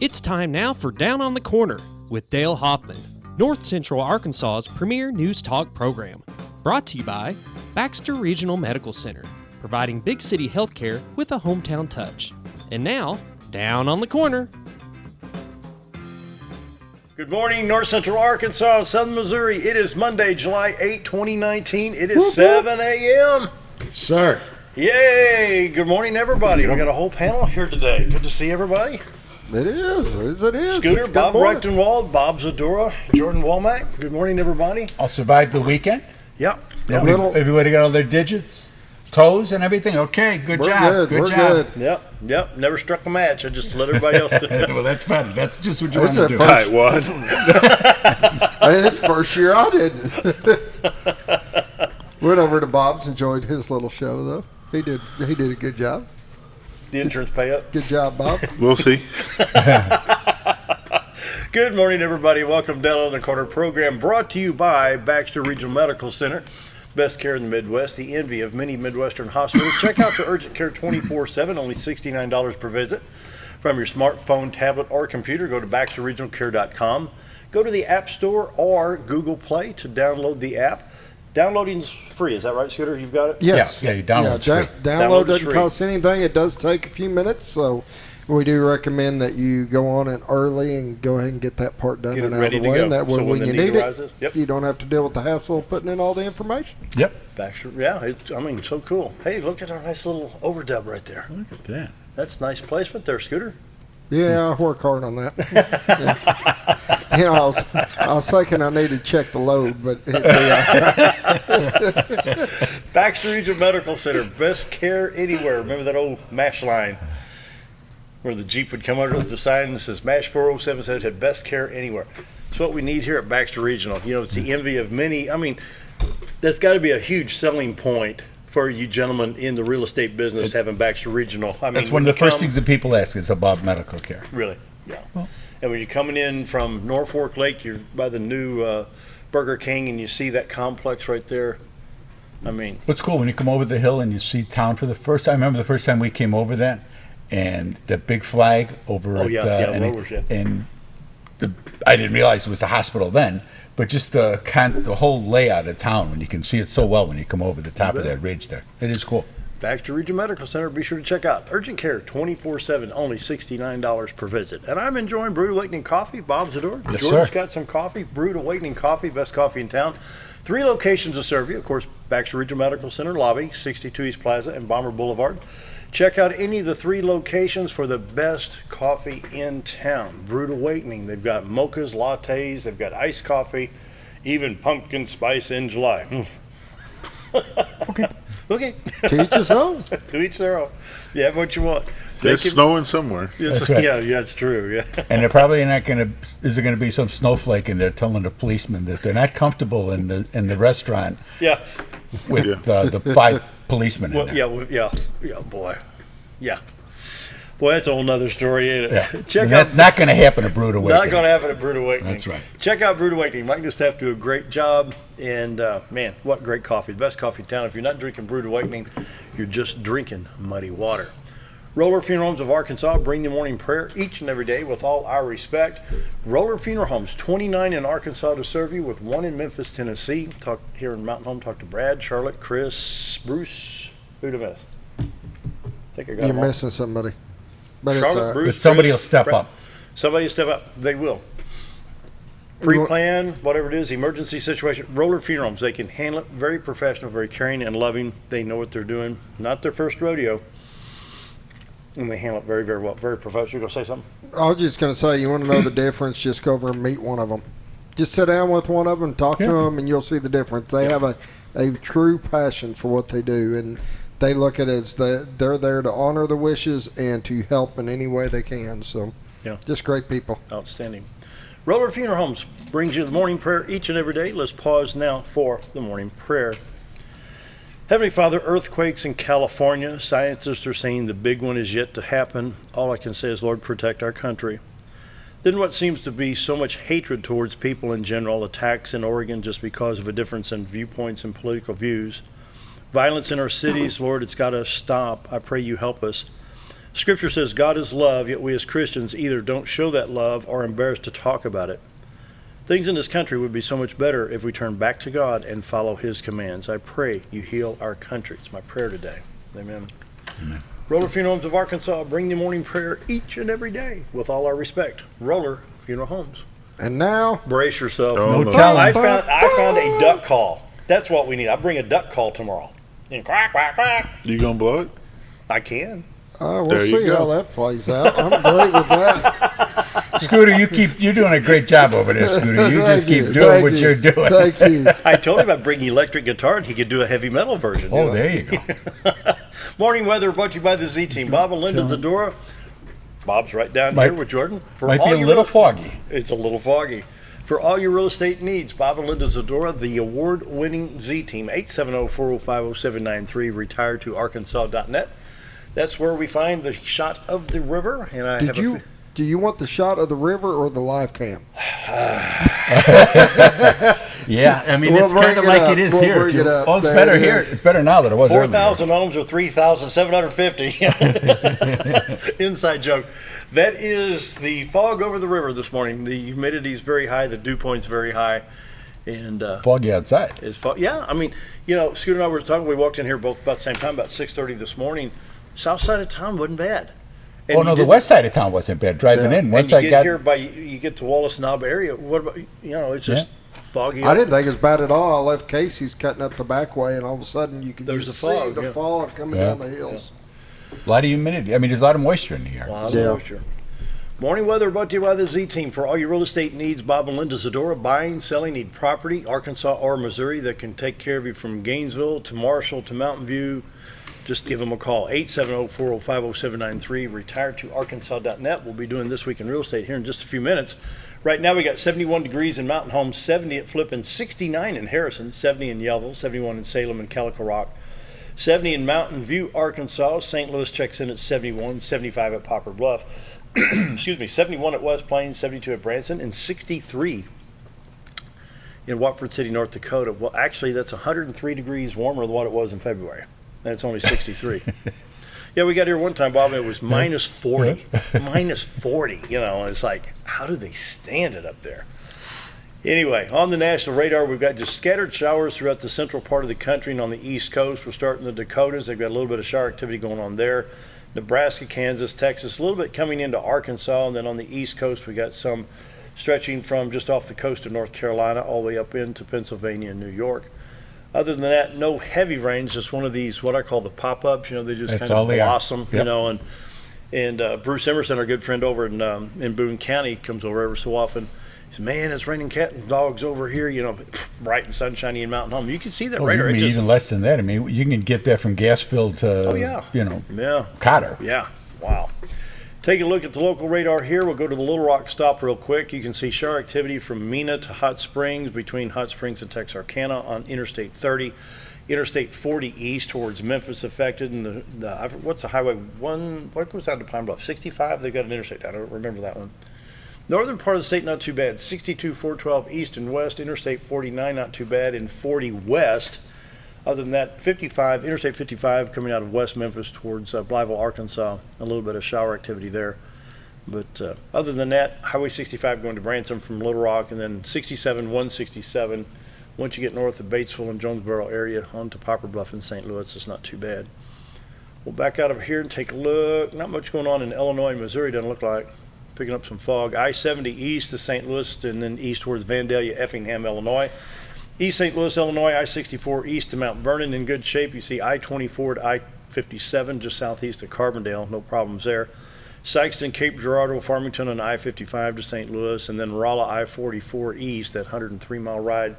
It's time now for Down on the Corner with Dale Hoffman, North Central Arkansas's premier news talk program. Brought to you by Baxter Regional Medical Center, providing big city healthcare with a hometown touch. And now, Down on the Corner. Good morning, North Central Arkansas, Southern Missouri. It is Monday, July 8, 2019. It is 7 a.m. Sir. Yay! Good morning, everybody. We got a whole panel here today. Good to see everybody. It is. Scooter, It's Bob Rechtenwald, Bob Zdora, Jordan LeMac. Good morning, everybody. I'll survive the weekend. Yep. Everybody got all their digits, toes, and everything. Okay, good job. We're job. good. Yep. Never struck a match. I just let everybody else do it. Well, that's better. That's just what you That's want to do. a Tight one. Hey, this first year I didn't. Went over to Bob's, enjoyed his little show though. He did a good job. The insurance pay up. Good job, Bob. We'll see. Good morning, everybody. Welcome down on the corner program brought to you by Baxter Regional Medical Center. Best care in the Midwest, the envy of many Midwestern hospitals. Check out the urgent care 24/7, only $69 per visit. From your smartphone, tablet, or computer, go to baxterregionalcare.com. Go to the App Store or Google Play to download the app. Downloading's free. Is that right, Scooter? You've got it? Yes. Yeah, you download it free. Download Download is doesn't free. cost anything. It does take a few minutes, so we do recommend that you go on it early and go ahead and get that part done Get it and out ready of the to way. go. And that way, So when when the you need need arises, yep. you don't have to deal with the hassle of putting in all the information. Yep. Baxter, yeah, so cool. Hey, look at our nice little overdub right there. Look at that. That's nice placement there, Scooter. Yeah, I work hard on that. Yeah. You know, I was thinking I needed to check the load, but Baxter Regional Medical Center, best care anywhere. Remember that old MASH line where the Jeep would come under the sign that says MASH 407 said it had best care anywhere. It's what we need here at Baxter Regional. You know, it's the envy of many. I mean, that's got to be a huge selling point for you gentlemen in the real estate business having Baxter Regional. I mean, That's one of the first things that people ask is about medical care. Really, yeah. And when you're coming in from Norfolk Lake, you're by the new Burger King, and you see that complex right there. I mean, What's cool when you come over the hill and you see town for the first time. I remember the first time we came over that, and the big flag over Oh, at yeah, Rollers, yeah. and I didn't realize it was the hospital then, but just the whole layout of town when you can see it so well when you come over the top of that ridge there. It is cool. Baxter Regional Medical Center, be sure to check out urgent care 24/7, only $69 per visit. And I'm enjoying Brewed Awakening Coffee. Bob Zdora. Yes, Jordan's sir. got some coffee. Brewed Awakening Coffee, best coffee in town. 3 locations to serve you. Of course, Baxter Regional Medical Center lobby, 62 East Plaza and Bomber Boulevard. Check out any of the 3 locations for the best coffee in town. Brewed Awakening. They've got mochas, lattes. They've got iced coffee, even pumpkin spice in July. Okay. to each his own. To each their own. You have what you want. It's snowing somewhere. Yes, That's right. Yeah, it's true. Yeah. And they're probably not going to. Is there going to be some snowflake in there telling the policeman that they're not comfortable in the restaurant Yeah. with the 5 policemen in Well, there? yeah, boy. Yeah. Boy, that's a whole nother story, ain't it? Yeah. Check And out. that's not going to happen at Brewed Awakening. Not going to happen at Brewed Awakening. That's right. Check out Brewed Awakening. Mike and his staff do a great job. And, man, what great coffee. The best coffee in town. If you're not drinking Brewed Awakening, you're just drinking muddy water. Roller Funeral Homes of Arkansas bring the morning prayer each and every day with all our respect. Roller Funeral Homes, 29 in Arkansas to serve you, with 1 in Memphis, Tennessee. Talk here in Mountain Home. Talk to Brad, Charlotte, Chris, Bruce. Who'd I miss? I think I got You're them all. missing somebody. But it's Charlotte, all right. Bruce, But somebody Chris, will step Brad. up. Somebody will step up. They will. Pre-plan, whatever it is, emergency situation. Roller Funeral Homes, they can handle it. Very professional, very caring and loving. They know what they're doing. Not their first rodeo. And they handle it very, very well. Very professional. You going to say something? I was just going to say, you want to know the difference, just go over and meet one of them. Just sit down with one of them, talk to them, and you'll see the difference. They have a true passion for what they do, and they look at it as they're there to honor the wishes and to help in any way they can. So, Yeah. just great people. Outstanding. Roller Funeral Homes brings you the morning prayer each and every day. Let's pause now for the morning prayer. Heavenly Father, earthquakes in California. Scientists are saying the big one is yet to happen. All I can say is, Lord, protect our country. Then what seems to be so much hatred towards people in general, attacks in Oregon just because of a difference in viewpoints and political views. Violence in our cities, Lord, it's got to stop. I pray you help us. Scripture says God is love, yet we as Christians either don't show that love or are embarrassed to talk about it. Things in this country would be so much better if we turn back to God and follow His commands. I pray you heal our country. It's my prayer today. Amen. Amen. Roller Funeral Homes of Arkansas bring the morning prayer each and every day with all our respect. Roller Funeral Homes. And now, Brace yourself. No telling. I found a duck call. That's what we need. I'll bring a duck call tomorrow. And quack, quack, quack. You gonna blow it? I can. we'll There you see go. how that plays out. I'm great with that. Scooter, you're doing a great job over there, Scooter. You just keep doing what you're doing. Thank you. I told him I'd bring electric guitar and he could do a heavy metal version. Oh, there you go. Morning weather brought to you by the Z Team. Bob and Linda Zdora. Bob's right down Might- here with Jordan. Might be all a your little real- foggy. It's a little foggy. For all your real estate needs, Bob and Linda Zdora, the award-winning Z Team, 870-405-0793, retired to Arkansas.net. That's where we find the shot of the river. And I have Do you want the shot of the river or the live cam? Yeah, I mean, We'll it's kind of bring it like up. it is We'll here. bring it up. Oh, it's There better it here. is. It's better now than it was earlier. 4,000 ohms or 3,750. Inside joke. That is the fog over the river this morning. The humidity is very high. The dew point's very high. And Foggy outside. it's fog. Yeah, I mean, Scooter and I were talking. We walked in here both about the same time, about 6:30 this morning. South side of town wasn't bad. And Oh, you no, the did- west side of town wasn't bad. Driving in, And once you I get got here you get to Wallace Knob area. What about it's just foggy. I didn't think it was bad at all. I left Casey's cutting up the back way, and all of a sudden you could There's just the fog, see the yeah. fog coming Yeah. down the hills. a lot of humidity. I mean, there's a lot of moisture in the air. Lot of Yeah. moisture. Morning weather brought to you by the Z Team. For all your real estate needs, Bob and Linda Zdora, buying, selling, need property, Arkansas or Missouri, that can take care of you from Gainesville to Marshall to Mountain View. Just give them a call, 870-405-0793, retired to Arkansas.net. We'll be doing This Week in Real Estate here in just a few minutes. Right now we got 71 degrees in Mountain Home, 70 at Flippin, 69 in Harrison, 70 in Yellville, 71 in Salem and Calico Rock, 70 in Mountain View, Arkansas. St. Louis checks in at 71, 75 at Poplar Bluff. Excuse me, 71 at West Plains, 72 at Branson, and 63 in Watford City, North Dakota. Well, actually, that's 103 degrees warmer than what it was in February. And it's only 63. Yeah, we got here one time, Bob, and it was minus 40. Minus 40, it's like, how do they stand it up there? Anyway, on the national radar, we've got just scattered showers throughout the central part of the country and on the East Coast. We're starting the Dakotas. They've got a little bit of shower activity going on there. Nebraska, Kansas, Texas, a little bit coming into Arkansas, and then on the East Coast, we got some stretching from just off the coast of North Carolina all the way up into Pennsylvania and New York. Other than that, no heavy rains, just one of these, what I call the pop-ups, they just That's kind all of they are. blossom, Yep. and Bruce Emerson, our good friend over in Boone County, comes over every so often. He says, man, it's raining cat and dogs over here, bright and sunshiny in Mountain Home. You can see that Oh, radar. you It mean just- even less than that. I mean, you can get that from Gasfield to, Oh, yeah. Yeah. Cotter. Yeah, wow. Take a look at the local radar here. We'll go to the Little Rock stop real quick. You can see shower activity from Mena to Hot Springs, between Hot Springs and Texarkana on Interstate 30. Interstate 40 east towards Memphis affected, and what's the highway one? What goes down to Pine Bluff? 65. They've got an interstate. I don't remember that one. Northern part of the state not too bad. 62, 412 east and west. Interstate 49 not too bad, and 40 west. Other than that, 55, Interstate 55 coming out of West Memphis towards Blytheville, Arkansas. A little bit of shower activity there. But other than that, Highway 65 going to Branson from Little Rock, and then 67, 167. Once you get north of Batesville and Jonesboro area onto Poplar Bluff in St. Louis, it's not too bad. We'll back out of here and take a look. Not much going on in Illinois and Missouri, doesn't look like. Picking up some fog. I-70 east to St. Louis, and then east towards Vandalia, Effingham, Illinois. East St. Louis, Illinois, I-64 east to Mount Vernon in good shape. You see I-24 to I-57 just southeast of Carbondale, no problems there. Sykeston, Cape Girardeau, Farmington, and I-55 to St. Louis, and then Rolla, I-44 east, that 103-mile ride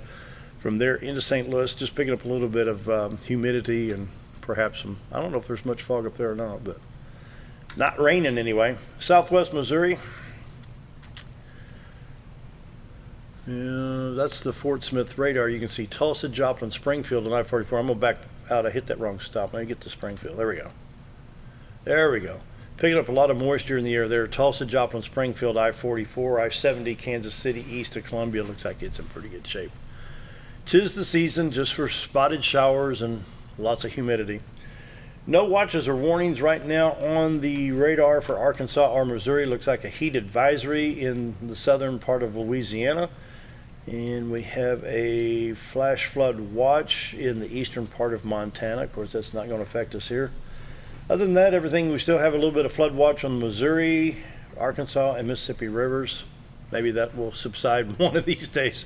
from there into St. Louis, just picking up a little bit of humidity and perhaps some, I don't know if there's much fog up there or not, but not raining anyway. Southwest Missouri. Yeah, that's the Fort Smith radar. You can see Tulsa, Joplin, Springfield, and I-44. I'm going to back out. I hit that wrong stop. Let me get to Springfield. There we go. There we go. Picking up a lot of moisture in the air there. Tulsa, Joplin, Springfield, I-44, I-70, Kansas City, east of Columbia. Looks like it's in pretty good shape. 'Tis the season just for spotted showers and lots of humidity. No watches or warnings right now on the radar for Arkansas or Missouri. Looks like a heat advisory in the southern part of Louisiana. And we have a flash flood watch in the eastern part of Montana. Of course, that's not going to affect us here. Other than that, everything, we still have a little bit of flood watch on Missouri, Arkansas, and Mississippi rivers. Maybe that will subside one of these days.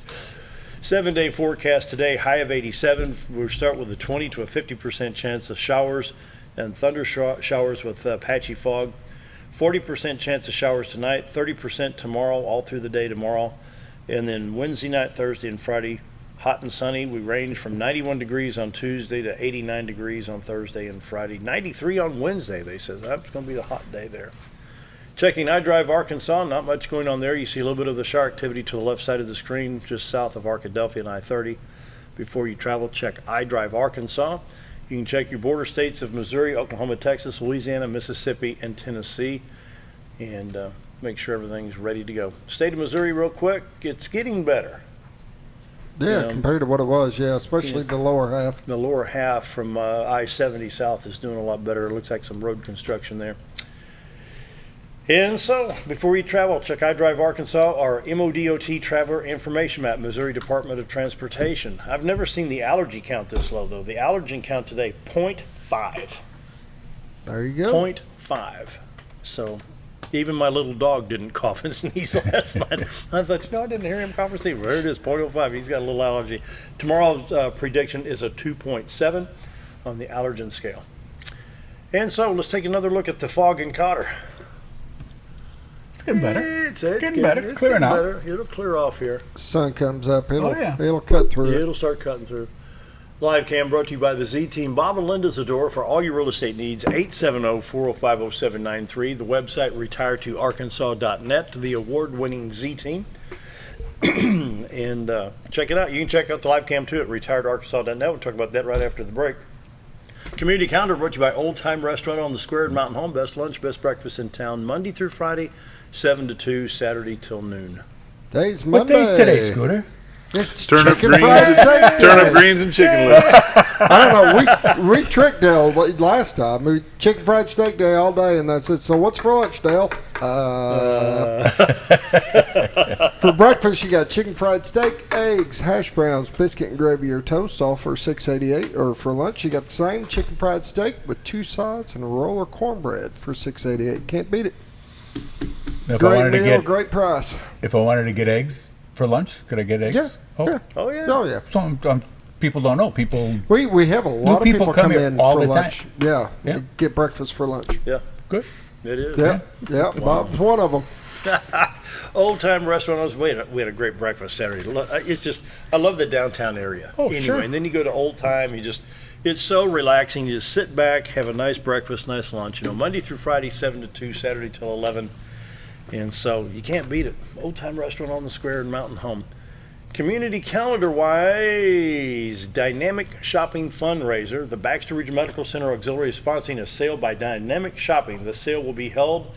7-day forecast today, high of 87. We'll start with a 20 to a 50% chance of showers and thunder showers with patchy fog. 40% chance of showers tonight, 30% tomorrow, all through the day tomorrow. And then Wednesday night, Thursday, and Friday, hot and sunny. We range from 91 degrees on Tuesday to 89 degrees on Thursday and Friday. 93 on Wednesday, they said. That's going to be the hot day there. Checking iDrive Arkansas, not much going on there. You see a little bit of the shower activity to the left side of the screen, just south of Arkadelphia and I-30. Before you travel, check iDrive Arkansas. You can check your border states of Missouri, Oklahoma, Texas, Louisiana, Mississippi, and Tennessee. And make sure everything's ready to go. State of Missouri real quick, it's getting better. Yeah, compared to what it was, especially the lower half. The lower half from I-70 south is doing a lot better. It looks like some road construction there. And so, before you travel, check iDrive Arkansas, our MODOT Traveler Information Map, Missouri Department of Transportation. I've never seen the allergy count this low, though. The allergen count today, 0.5. There you go. 0.5. So, even my little dog didn't cough and sneeze last night. I thought, I didn't hear him cough or sneeze. Well, there it is, 0.05. He's got a little allergy. Tomorrow's prediction is a 2.7 on the allergen scale. And so, let's take another look at the fog in Cotter. It's getting better. It's getting better. It's clearing out. Better. It'll clear off here. Sun comes up, it'll cut Yeah, through. it'll start cutting through. Live cam brought to you by the Z Team. Bob and Linda Zdora for all your real estate needs. 870-405-0793. The website retiretoarkansas.net. The award-winning Z Team. And check it out. You can check out the live cam too at retiredarkansas.net. We'll talk about that right after the break. Community calendar brought to you by Old Time Restaurant on the Square at Mountain Home. Best lunch, best breakfast in town. Monday through Friday, 7 to 2, Saturday till noon. Today's What Monday. day's today, Scooter? It's Turnip chicken greens, fried steak turnip day. greens and chicken lips. I don't know. We tricked Dale last time. We chicken fried steak day all day, and that's it. So what's for lunch, Dale? For breakfast, you got chicken fried steak, eggs, hash browns, biscuit and gravy or toast, all for $6.88. Or for lunch, you got the same chicken fried steak with 2 sides and a roll of cornbread for $6.88. Can't beat it. If I Great wanted meal, to get, great price. if I wanted to get eggs for lunch, could I get eggs? Yeah. Oh, Yeah. Oh, yeah. Oh yeah. Some people don't know. People We have a lot of people people come come here in all for the lunch. time. Yeah. Yeah. Get breakfast for lunch. Yeah, good. it is. Yeah. Yeah. Bob's one of them. Old Time Restaurant. We had a great breakfast Saturday. It's just, I love the downtown area. Oh, anyway, sure. And then you go to Old Time. It's so relaxing. You just sit back, have a nice breakfast, nice lunch. Monday through Friday, 7 to 2, Saturday till 11. And so you can't beat it. Old Time Restaurant on the Square in Mountain Home. Community calendar-wise, dynamic shopping fundraiser. The Baxter Regional Medical Center Auxiliary is sponsoring a sale by Dynamic Shopping. The sale will be held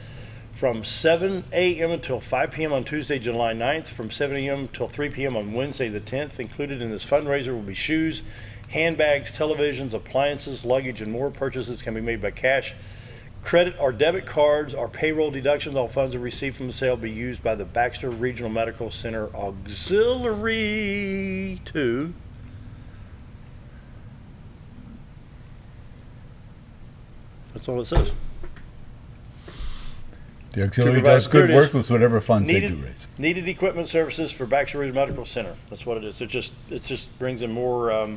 from 7 a.m. until 5 p.m. on Tuesday, July 9th, from 7 a.m. until 3 p.m. on Wednesday, the 10th. Included in this fundraiser will be shoes, handbags, televisions, appliances, luggage, and more. Purchases can be made by cash, credit or debit cards, or payroll deductions. All funds are received from the sale will be used by the Baxter Regional Medical Center Auxiliary to that's all it says. The auxiliary Supervisor, does good there it work is. with whatever funds they do raise. Needed equipment services for Baxter Regional Medical Center. That's what it is. It just brings in more.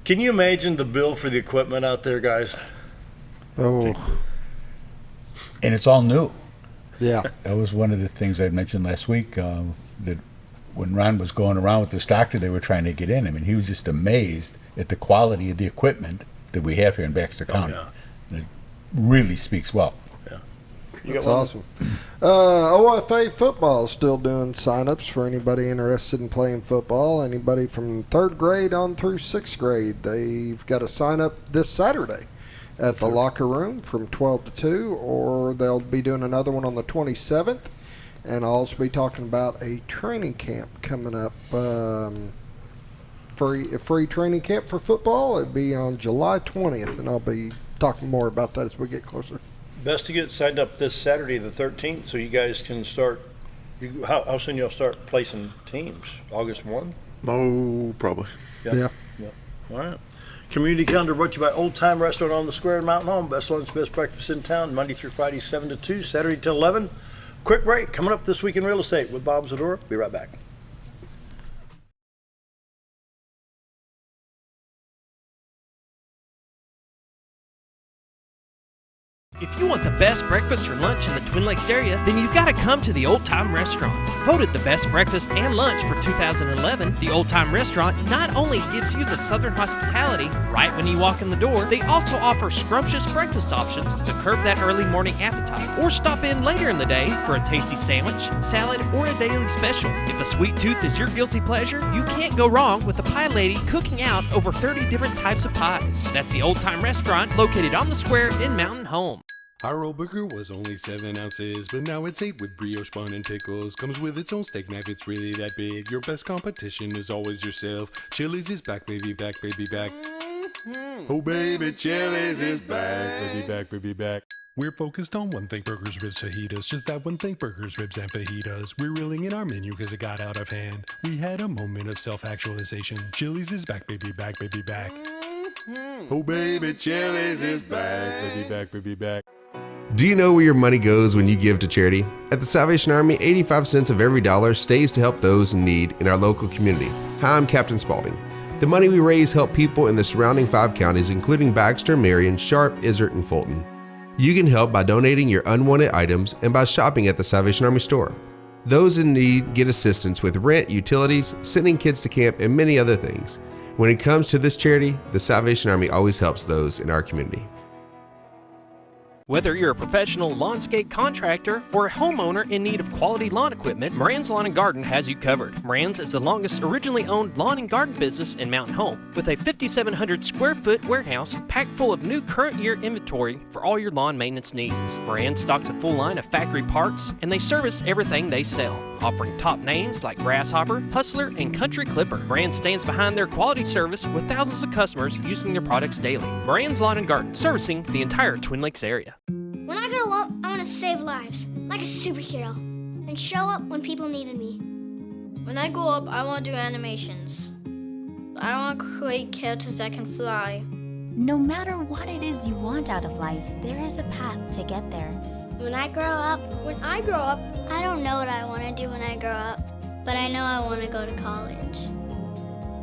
Can you imagine the bill for the equipment out there, guys? Oh, And it's all new. yeah. That was one of the things I mentioned last week, that when Ron was going around with this doctor they were trying to get in, I mean, he was just amazed at the quality of the equipment that we have here in Baxter County. yeah. It really speaks well. You That's got one? awesome. OFA football is still doing sign-ups for anybody interested in playing football. Anybody from 3rd grade on through 6th grade. They've got a sign-up this Saturday at the locker room from 12 to 2, or they'll be doing another one on the 27th. And I'll also be talking about a training camp coming up free training camp for football. It'll be on July 20th, and I'll be talking more about that as we get closer. Best to get signed up this Saturday, the 13th, so you guys can start. How soon you'll start placing teams? August 1? Oh, probably. Yeah. All right. Community calendar brought to you by Old Time Restaurant on the Square in Mountain Home. Best lunch, best breakfast in town, Monday through Friday, 7 to 2, Saturday till 11. Quick break coming up this week in real estate with Bob Zdora. Be right back. If you want the best breakfast or lunch in the Twin Lakes area, then you've got to come to the Old Time Restaurant. Voted the best breakfast and lunch for 2011, the Old Time Restaurant not only gives you the Southern hospitality right when you walk in the door, they also offer scrumptious breakfast options to curb that early morning appetite. Or stop in later in the day for a tasty sandwich, salad, or a daily special. If a sweet tooth is your guilty pleasure, you can't go wrong with the Pie Lady cooking out over 30 different types of pies. That's the Old Time Restaurant located on the Square in Mountain Home. Our old burger was only 7 ounces, but now it's 8 with brioche bun and pickles. Comes with its own steak knife, it's really that big. Your best competition is always yourself. Chili's is back, baby, back, baby, back. Oh, baby, Chili's is back, baby, back, baby, back. We're focused on one thing, burgers, ribs, fajitas. Just that one thing, burgers, ribs, and fajitas. We're reeling in our menu because it got out of hand. We had a moment of self-actualization. Chili's is back, baby, back, baby, back. Oh, baby, Chili's is back, baby, back, baby, back. Do you know where your money goes when you give to charity? At the Salvation Army, 85 cents of every dollar stays to help those in need in our local community. Hi, I'm Captain Spaulding. The money we raise help people in the surrounding 5 counties, including Baxter, Marion, Sharp, Izzard, and Fulton. You can help by donating your unwanted items and by shopping at the Salvation Army store. Those in need get assistance with rent, utilities, sending kids to camp, and many other things. When it comes to this charity, the Salvation Army always helps those in our community. Whether you're a professional lawnscape contractor or a homeowner in need of quality lawn equipment, Moran's Lawn & Garden has you covered. Moran's is the longest originally owned lawn and garden business in Mountain Home, with a 5,700 square foot warehouse packed full of new current year inventory for all your lawn maintenance needs. Moran stocks a full line of factory parts, and they service everything they sell, offering top names like Grasshopper, Hustler, and Country Clipper. Moran stands behind their quality service with thousands of customers using their products daily. Moran's Lawn & Garden, servicing the entire Twin Lakes area. When I grow up, I want to save lives, like a superhero, and show up when people needed me. When I grow up, I want to do animations. I want to create characters that can fly. No matter what it is you want out of life, there is a path to get there. When I grow up, I don't know what I want to do when I grow up, but I know I want to go to college.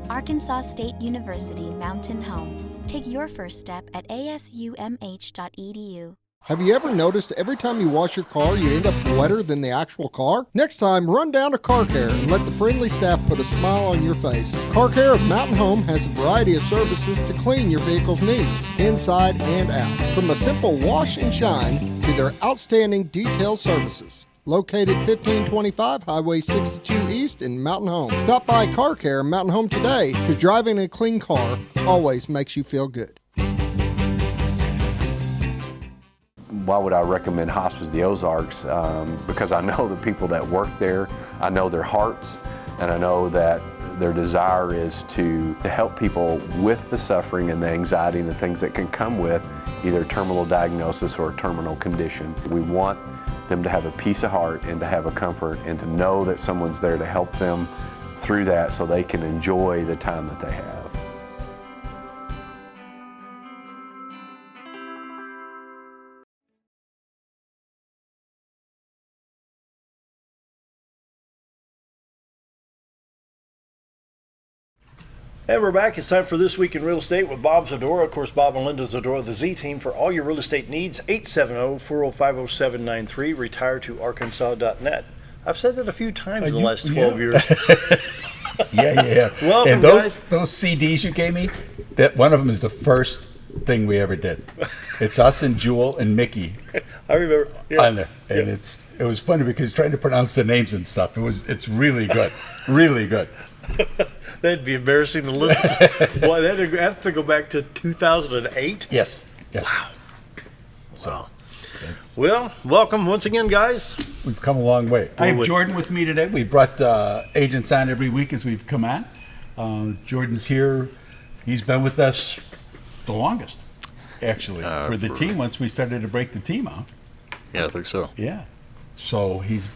Arkansas State University Mountain Home. Take your first step at asumh.edu. Have you ever noticed every time you wash your car, you end up wetter than the actual car? Next time, run down to Car Care and let the friendly staff put a smile on your face. Car Care of Mountain Home has a variety of services to clean your vehicle's needs, inside and out. From a simple wash and shine to their outstanding detail services. Located 1525 Highway 62 East in Mountain Home. Stop by Car Care Mountain Home today, because driving a clean car always makes you feel good. Why would I recommend Hospice of the Ozarks? Because I know the people that work there, I know their hearts, and I know that their desire is to help people with the suffering and the anxiety and the things that can come with either terminal diagnosis or a terminal condition. We want them to have a peace of heart and to have a comfort and to know that someone's there to help them through that so they can enjoy the time that they have. And we're back. It's time for This Week in Real Estate with Bob Zdora. Of course, Bob and Linda Zdora, the Z Team, for all your real estate needs. 870-405-0793, retire2arkansas.net. I've said that a few times in the last 12 years. Yeah. Welcome, and those guys. those CDs you gave me, that one of them is the first thing we ever did. It's us and Jewel and Mickey. I remember. Yeah. On there. And it was funny because trying to pronounce the names and stuff, it's really good. Really good. That'd be embarrassing to listen. Boy, that has to go back to 2008. Yes. Wow. So, well, welcome once again, guys. we've come a long way. I have Jordan with me today. We brought agents on every week as we've come on. Jordan's here. He's been with us the longest, actually, for the team once we started to break the team out. Yeah, I think so. Yeah. So he's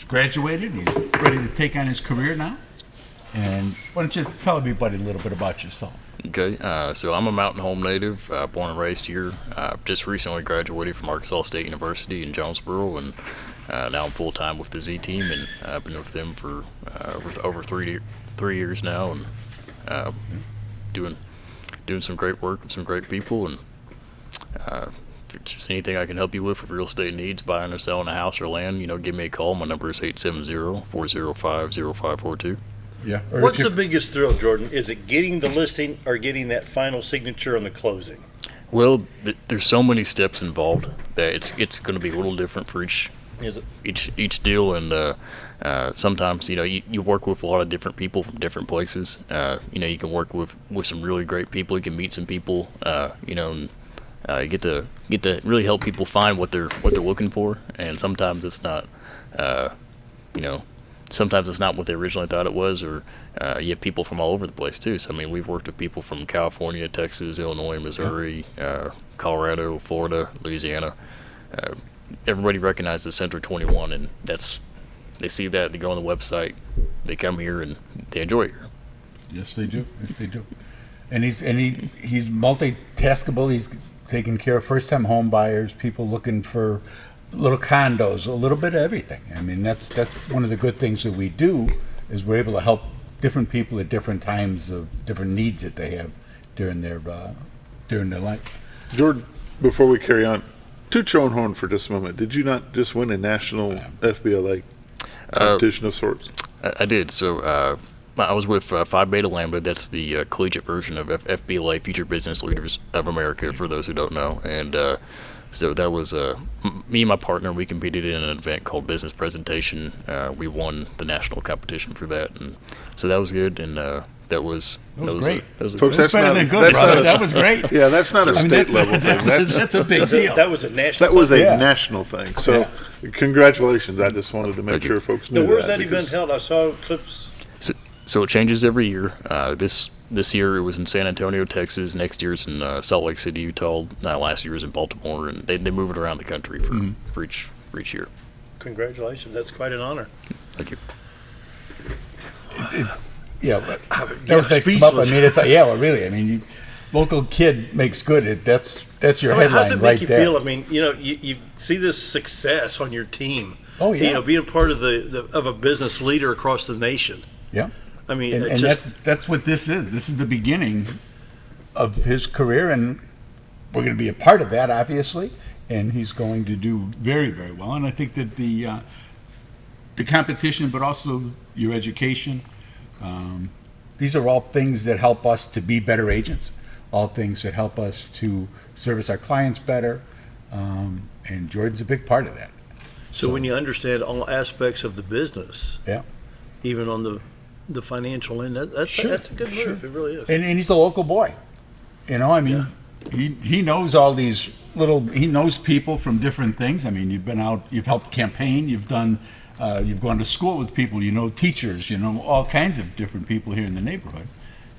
graduated. He's ready to take on his career now. And why don't you tell everybody a little bit about yourself? Okay, so I'm a Mountain Home native, born and raised here. I've just recently graduated from Arkansas State University in Jonesboro, and now I'm full-time with the Z team, and I've been with them for over 3 years now, and doing some great work with some great people. And if there's anything I can help you with real estate needs, buying or selling a house or land, give me a call. My number is 870-405-0542. Yeah. What's the biggest thrill, Jordan? Is it getting the listing or getting that final signature on the closing? Well, there's so many steps involved that it's going to be a little different for each deal, and sometimes you work with a lot of different people from different places. You can work with some really great people. You can meet some people. And you get to really help people find what they're looking for, and sometimes it's not. Sometimes it's not what they originally thought it was, or you have people from all over the place too. So we've worked with people from California, Texas, Illinois, Missouri, Colorado, Florida, Louisiana. Everybody recognizes Center 21, and they see that, they go on the website, they come here, and they enjoy it here. Yes, they do. And he's multitaskable. He's taking care of first-time home buyers, people looking for little condos, a little bit of everything. That's one of the good things that we do, is we're able to help different people at different times of different needs that they have during their life. Jordan, before we carry on, toot your own horn for just a moment. Did you not just win a national FBLA competition of sorts? I did. So I was with Phi Beta Lambda. That's the collegiate version of FBLA, Future Business Leaders of America, for those who don't know. And so that was me and my partner. We competed in an event called Business Presentation. We won the national competition for that, and so that was good. And that was great. Folks, that's better than good. That was great. Yeah, that's not a state level thing. That's a big deal. That was a national. That was a national thing. So, congratulations. I just wanted to make sure folks knew. Now, where's that event held? I saw clips. So it changes every year. This year it was in San Antonio, Texas. Next year it's in Salt Lake City, Utah. Last year was in Baltimore, and they move it around the country for each year. Congratulations! That's quite an honor. Thank you. That was next up. Really. Local kid makes good. That's your headline right there. How does it make you feel? You see this success on your team. Oh yeah. Being part of of a business leader across the nation. Yeah. That's what this is. This is the beginning of his career, and we're going to be a part of that, obviously. And he's going to do very, very well. And I think that the competition, but also your education, these are all things that help us to be better agents. All things that help us to service our clients better. And Jordan's a big part of that. So when you understand all aspects of the business, even on the financial end, that's a good move. It really is. And he's a local boy. He knows all these he knows people from different things. You've been out, you've helped campaign, you've gone to school with people, teachers, all kinds of different people here in the neighborhood.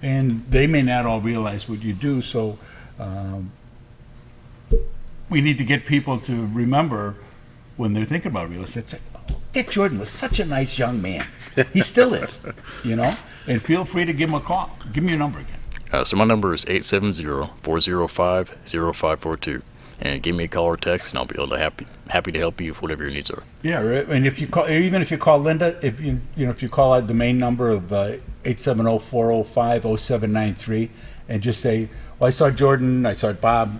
And they may not all realize what you do, so we need to get people to remember when they're thinking about real estate, say, Dick Jordan was such a nice young man. He still is, and feel free to give him a call. Give me your number again. So my number is 870-405-0542. And give me a call or text, and I'll be able to happy to help you with whatever your needs are. Yeah, right. And if you call, even if you call Linda, if you call out the main number of 870-405-0793, and just say, well, I saw Jordan, I saw Bob,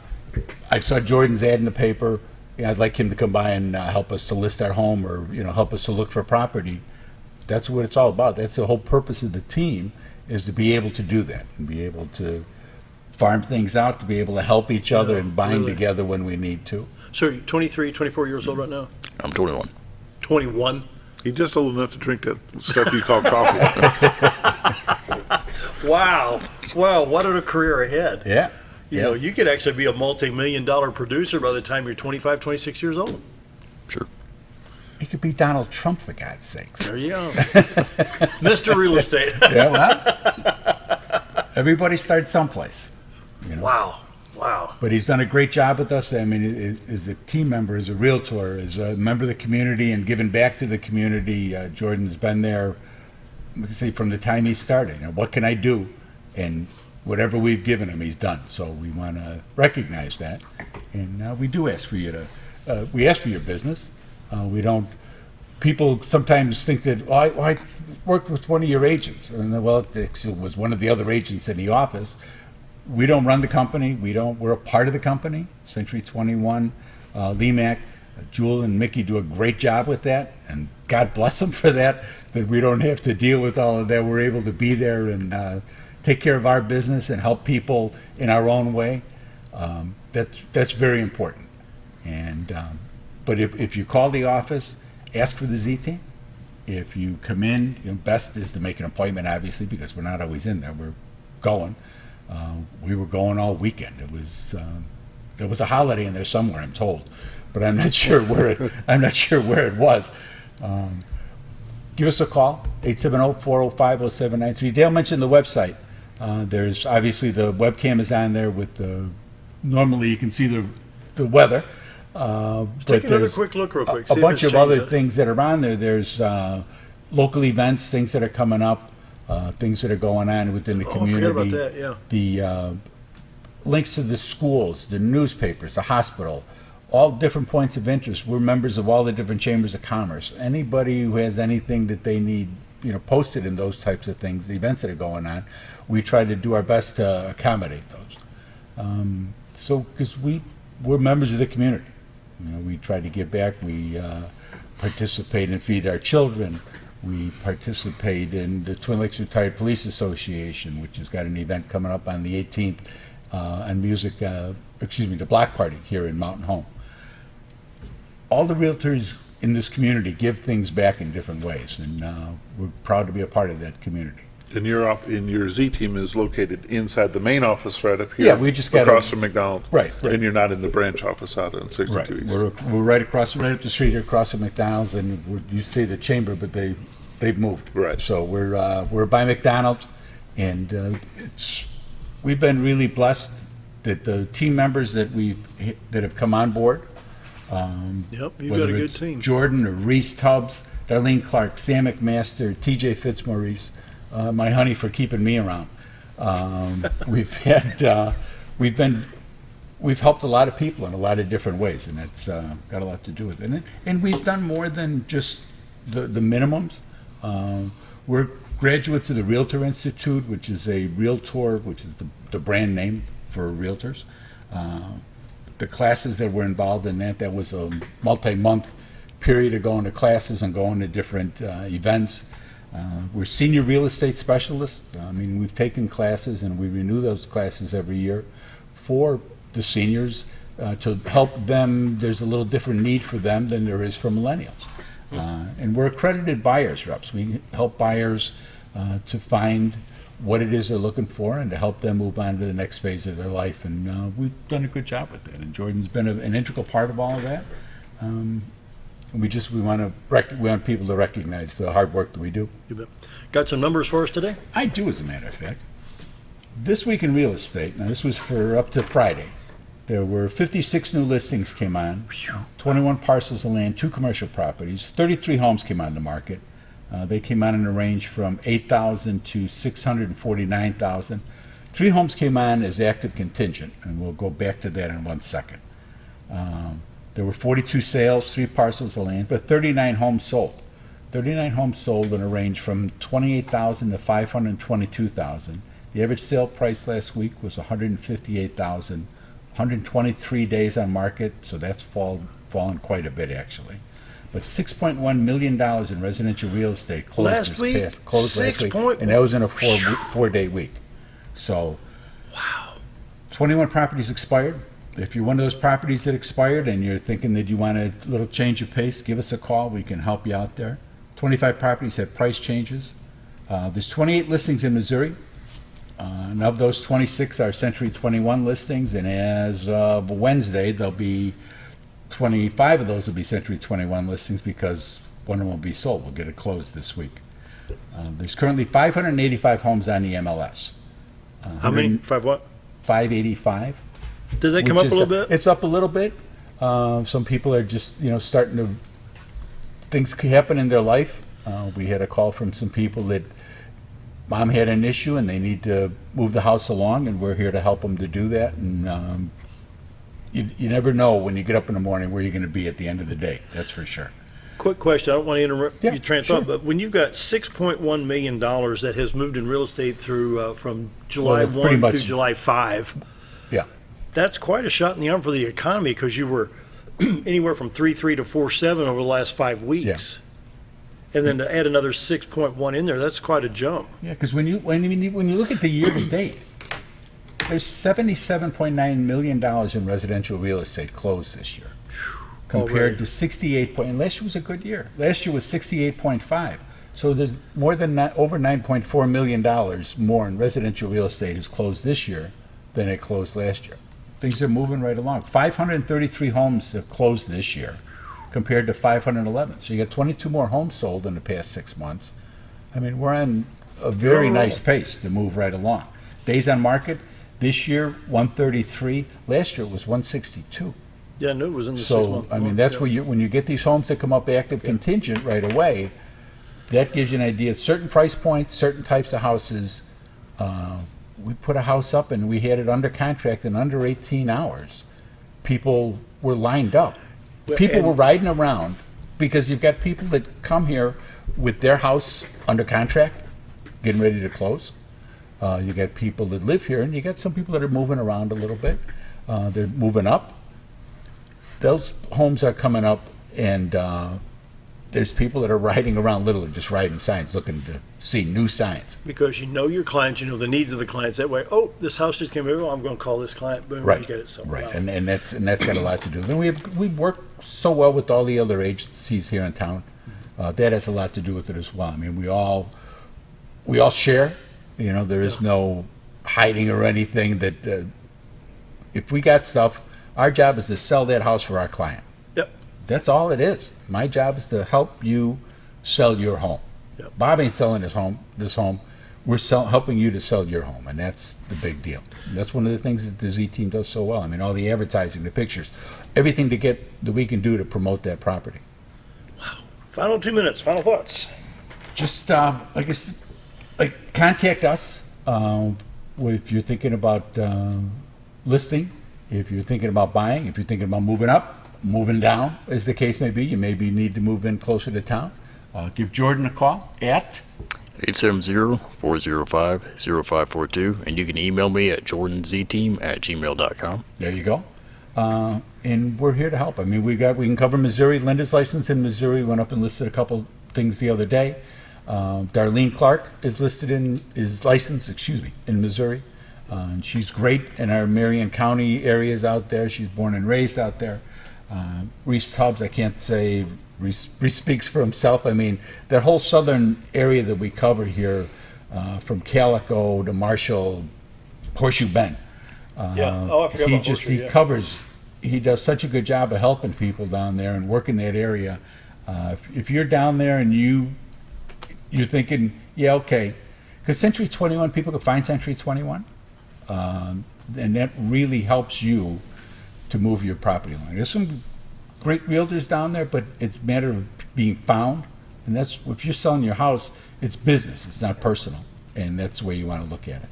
I saw Jordan's ad in the paper. I'd like him to come by and help us to list our home, or help us to look for property. That's what it's all about. That's the whole purpose of the team, is to be able to do that and be able to farm things out, to be able to help each other and bind together when we need to. So you're 23, 24 years old right now? I'm 21. 21? He's just old enough to drink that stuff you call coffee. Wow, what a career ahead. Yeah. You could actually be a multi-million-dollar producer by the time you're 25, 26 years old. Sure. He could be Donald Trump, for God's sakes. There you go. Mr. Real Estate. Yeah, well, everybody starts someplace. You know? Wow. But he's done a great job with us. I mean, as a team member, as a realtor, as a member of the community and giving back to the community, Jordan's been there, like I say, from the time he started. You know, what can I do? And whatever we've given him, he's done. So we want to recognize that. And we do ask for you to, we ask for your business. We don't. People sometimes think that I worked with one of your agents, and well, it was one of the other agents in the office. We don't run the company. We're a part of the company. Century 21, LeMac, Jewel and Mickey do a great job with that, and God bless them for that. That we don't have to deal with all of that. We're able to be there and take care of our business and help people in our own way. That's very important. And but if you call the office, ask for the Z team. If you come in, best is to make an appointment, obviously, because we're not always in there. We're going. We were going all weekend. It was there was a holiday in there somewhere, I'm told, but I'm not sure where it was. Give us a call, 870-405-0793. Dale mentioned the website. There's obviously the webcam is on there with the. Normally you can see the weather. Take another quick look real quick. A bunch of other things that are on there. There's local events, things that are coming up, things that are going on within the community. I forgot about that, yeah. The links to the schools, the newspapers, the hospital, all different points of interest. We're members of all the different chambers of commerce. Anybody who has anything that they need, posted in those types of things, the events that are going on, we try to do our best to accommodate those. So, because we're members of the community. We try to give back. We participate and feed our children. We participate in the Twin Lakes Retired Police Association, which has got an event coming up on the 18th, and the block party here in Mountain Home. All the realtors in this community give things back in different ways, and we're proud to be a part of that community. And your Z team is located inside the main office right up here. Yeah, we just got across from McDonald's. Right. And you're not in the branch office out on 62 Right. East. We're right up the street here, across from McDonald's, and you say the chamber, but they've moved. Right. So we're by McDonald's, and we've been really blessed that the team members that have come on board. You've got a good team. Jordan or Reese Tubbs, Darlene Clark, Sam McMaster, T.J. Fitzmaurice. My honey for keeping me around. We've helped a lot of people in a lot of different ways, and that's got a lot to do with it. And we've done more than just the minimums. We're graduates of the Realtor Institute, which is a realtor, which is the brand name for realtors. The classes that were involved in that was a multi-month period of going to classes and going to different events. We're senior real estate specialists. We've taken classes and we renew those classes every year for the seniors to help them. There's a little different need for them than there is for millennials. And we're accredited buyers reps. We help buyers to find what it is they're looking for and to help them move on to the next phase of their life. And we've done a good job with that. And Jordan's been an integral part of all of that. We want people to recognize the hard work that we do. You bet. Got some numbers for us today? I do, as a matter of fact. This week in real estate, now this was for up to Friday, there were 56 new listings came on, 21 parcels of land, 2 commercial properties, 33 homes came on the market. They came on in a range from 8,000 to 649,000. 3 homes came on as active contingent, and we'll go back to that in 1 second. There were 42 sales, 3 parcels of land, but 39 homes sold. 39 homes sold in a range from 28,000 to 522,000. The average sale price last week was 158,000. 123 days on market, so that's fallen quite a bit actually. But $6.1 million in residential real estate closed last week, and that was in a 4-day week. So, wow. 21 properties expired. If you're one of those properties that expired and you're thinking that you want a little change of pace, give us a call. We can help you out there. 25 properties had price changes. There's 28 listings in Missouri. And of those, 26 are Century 21 listings. And as of Wednesday, there'll be 25 of those will be Century 21 listings because one of them will be sold. We'll get it closed this week. There's currently 585 homes on the MLS. How many? 585. Does that come up a little bit? It's up a little bit. Some people are just, starting to, things could happen in their life. We had a call from some people that mom had an issue and they need to move the house along, and we're here to help them to do that. And you never know when you get up in the morning where you're going to be at the end of the day. That's for sure. Quick question. I don't want to interrupt you train of thought, but when you've got $6.1 million that has moved in real estate through from July 1 through July 5, yeah, that's quite a shot in the arm for the economy, because you were anywhere from 3.3 to 4.7 over the last 5 weeks. Yeah. And then to add another 6.1 in there, that's quite a jump. Yeah, because when you look at the year to date, there's $77.9 million in residential real estate closed this year, compared to 68. And last year was a good year. Last year was 68.5. So there's more than over $9.4 million more in residential real estate is closed this year than it closed last year. Things are moving right along. 533 homes have closed this year, compared to 511. So you got 22 more homes sold in the past 6 months. I mean, we're on a very nice pace to move right along. Days on market this year 133. Last year it was 162. Yeah, I knew it was in the 6 month. I mean, that's where when you get these homes that come up active contingent right away, that gives you an idea. Certain price points, certain types of houses. We put a house up and we had it under contract in under 18 hours. People were lined up. People were riding around, because you've got people that come here with their house under contract, getting ready to close. You got people that live here, and you got some people that are moving around a little bit. They're moving up. Those homes are coming up, and there's people that are riding around, literally just riding signs, looking to see new signs. Because you know your clients, you know the needs of the clients. That way, this house just came over, I'm going to call this client, boom, Right. and get it sold. Right, Wow. and that's got a lot to do. And we work so well with all the other agencies here in town. That has a lot to do with it as well. I mean, we all share. There is no hiding or anything. That if we got stuff, our job is to sell that house for our client. Yep. That's all it is. My job is to help you sell your home. Yep. Bob ain't selling this home. We're helping you to sell your home, and that's the big deal. That's one of the things that the Z team does so well. I mean, all the advertising, the pictures, everything that we can do to promote that property. Wow. Final 2 minutes. Final thoughts. Just like I said, contact us if you're thinking about listing, if you're thinking about buying, if you're thinking about moving up, moving down, as the case may be. You maybe need to move in closer to town. Give Jordan a call at 870-405-0542, and you can email me at jordanzteam@gmail.com. There you go. And we're here to help. I mean, we can cover Missouri. Linda's licensed in Missouri. Went up and listed a couple things the other day. Darlene Clark is licensed in Missouri. And she's great in our Marion County areas out there. She's born and raised out there. Reese Tubbs, I can't say, Reese speaks for himself. I mean, that whole southern area that we cover here, from Calico to Marshall, Horseshoe Bend. I forgot about Horseshoe, He does such a good job of helping people down there and working that area. If you're down there and you're thinking, because Century 21, people can find Century 21, and that really helps you to move your property along. There's some great realtors down there, but it's a matter of being found. And that's, if you're selling your house, it's business, it's not personal. And that's the way you want to look at it.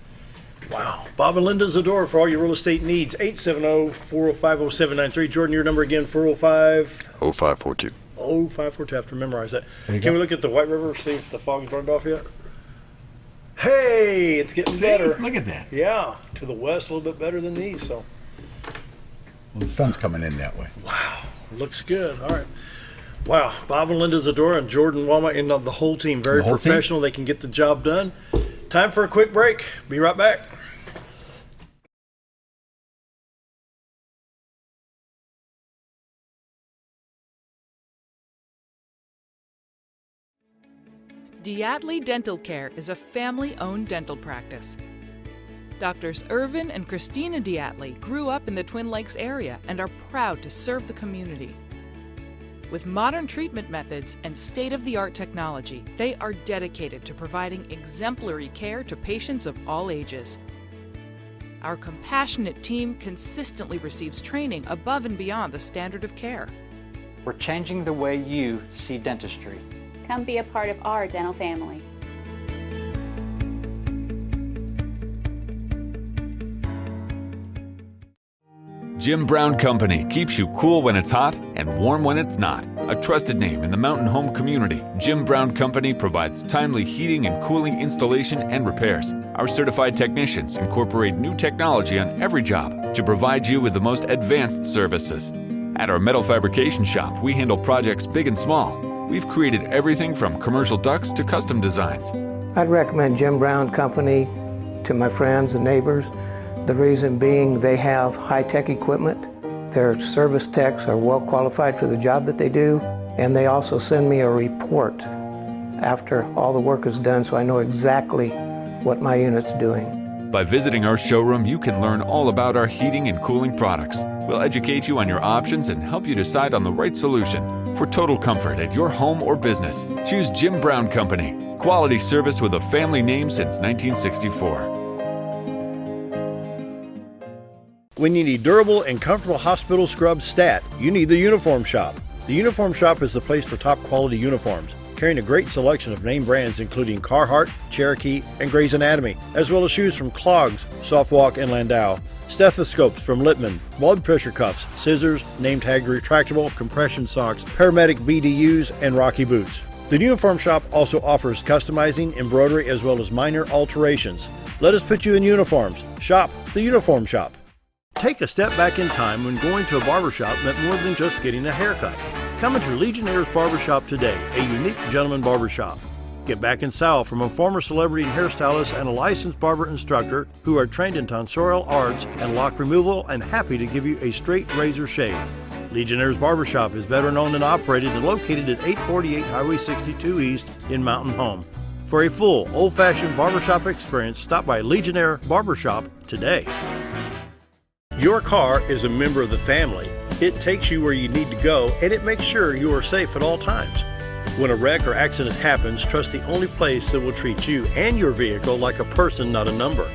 Wow. Bob and Linda Zdora for all your real estate needs. 870-405-0793. Jordan, your number again, 405-0542. 0542. I have to memorize that. Can we look at the White River, see if the fog's burned off yet? Hey, it's getting better. Look at that. Yeah, to the west, a little bit better than these. So, well, the sun's coming in that way. Wow, looks good. All right. Wow, Bob and Linda Zdora and Jordan Walmart and the whole team, very professional. They can get the job done. Time for a quick break. Be right back. Diatley Dental Care is a family-owned dental practice. Doctors Irvin and Christina Diatley grew up in the Twin Lakes area and are proud to serve the community. With modern treatment methods and state-of-the-art technology, they are dedicated to providing exemplary care to patients of all ages. Our compassionate team consistently receives training above and beyond the standard of care. We're changing the way you see dentistry. Come be a part of our dental family. Jim Brown Company keeps you cool when it's hot and warm when it's not. A trusted name in the mountain home community, Jim Brown Company provides timely heating and cooling installation and repairs. Our certified technicians incorporate new technology on every job to provide you with the most advanced services. At our metal fabrication shop, we handle projects big and small. We've created everything from commercial ducts to custom designs. I'd recommend Jim Brown Company to my friends and neighbors. The reason being they have high-tech equipment, their service techs are well qualified for the job that they do, and they also send me a report after all the work is done so I know exactly what my unit's doing. By visiting our showroom, you can learn all about our heating and cooling products. We'll educate you on your options and help you decide on the right solution. For total comfort at your home or business, choose Jim Brown Company. Quality service with a family name since 1964. When you need durable and comfortable hospital scrubs stat, you need the Uniform Shop. The Uniform Shop is the place for top quality uniforms, carrying a great selection of name brands including Carhartt, Cherokee, and Grey's Anatomy, as well as shoes from Clogs, Softwalk, and Landau, stethoscopes from Littman, blood pressure cuffs, scissors, name tag retractable, compression socks, paramedic BDUs, and Rocky boots. The Uniform Shop also offers customizing, embroidery, as well as minor alterations. Let us put you in uniforms. Shop the Uniform Shop. Take a step back in time when going to a barbershop meant more than just getting a haircut. Come into Legionnaire's Barbershop today, a unique gentleman barbershop. Get back in style from a former celebrity hairstylist and a licensed barber instructor who are trained in tonsorial arts and lock removal and happy to give you a straight razor shave. Legionnaire's Barbershop is veteran-owned and operated and located at 848 Highway 62 East in Mountain Home. For a full, old-fashioned barbershop experience, stop by Legionnaire Barbershop today. Your car is a member of the family. It takes you where you need to go, and it makes sure you are safe at all times. When a wreck or accident happens, trust the only place that will treat you and your vehicle like a person, not a number.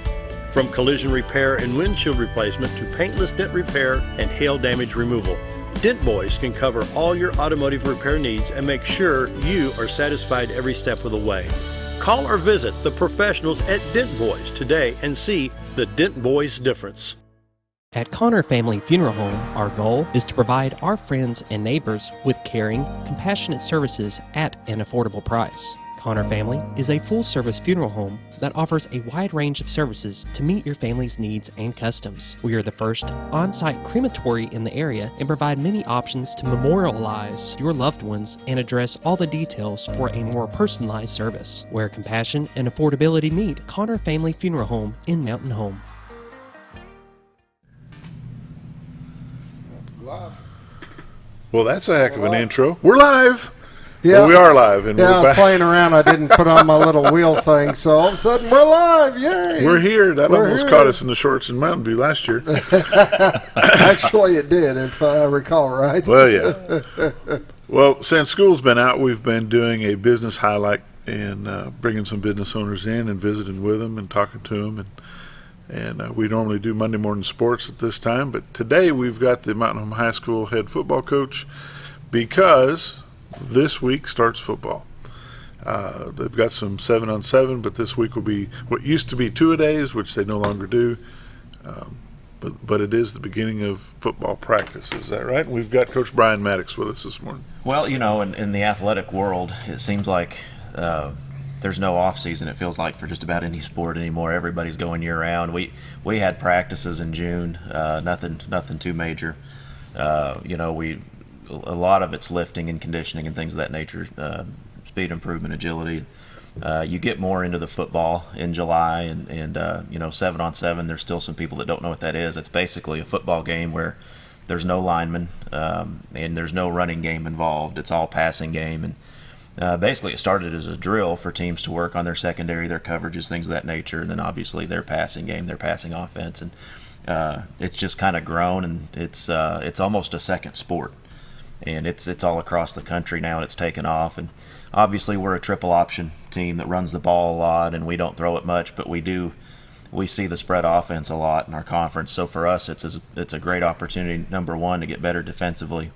From collision repair and windshield replacement to paintless dent repair and hail damage removal, Dent Boys can cover all your automotive repair needs and make sure you are satisfied every step of the way. Call or visit the professionals at Dent Boys today and see the Dent Boys difference. At Connor Family Funeral Home, our goal is to provide our friends and neighbors with caring, compassionate services at an affordable price. Connor Family is a full-service funeral home that offers a wide range of services to meet your family's needs and customs. We are the first on-site crematory in the area and provide many options to memorialize your loved ones and address all the details for a more personalized service. Where compassion and affordability meet, Connor Family Funeral Home in Mountain Home. Well, that's a heck of an intro. We're live. Yeah, well, we are live, and yeah, we're back. Playing around. I didn't put on my little wheel thing, so all of a sudden we're live. Yay! We're here. That We're almost here. caught us in the shorts in Mountain View last year. Actually, it did, if I recall right. Well, yeah. Well, since school's been out, we've been doing a business highlight and bringing some business owners in and visiting with them and talking to them. And we normally do Monday morning sports at this time, but today we've got the Mountain Home High School head football coach because this week starts football. They've got some 7-on-7, but this week will be what used to be 2-a-days, which they no longer do. But it is the beginning of football practice. Is that right? And we've got Coach Bryan Mattox with us this morning. Well, you know, in the athletic world, it seems like there's no off season. It feels like for just about any sport anymore. Everybody's going year round. We had practices in June. Nothing too major. You know, a lot of it's lifting and conditioning and things of that nature. Speed improvement, agility. You get more into the football in July, and you know, 7-on-7. There's still some people that don't know what that is. It's basically a football game where there's no linemen and there's no running game involved. It's all passing game, basically it started as a drill for teams to work on their secondary, their coverages, things of that nature, and then obviously their passing game, their passing offense, and it's just kind of grown, and it's almost a second sport, and it's all across the country now, and it's taken off. And obviously we're a triple option team that runs the ball a lot, and we don't throw it much, but we see the spread offense a lot in our conference. So for us, it's a great opportunity, number one, to get better defensively.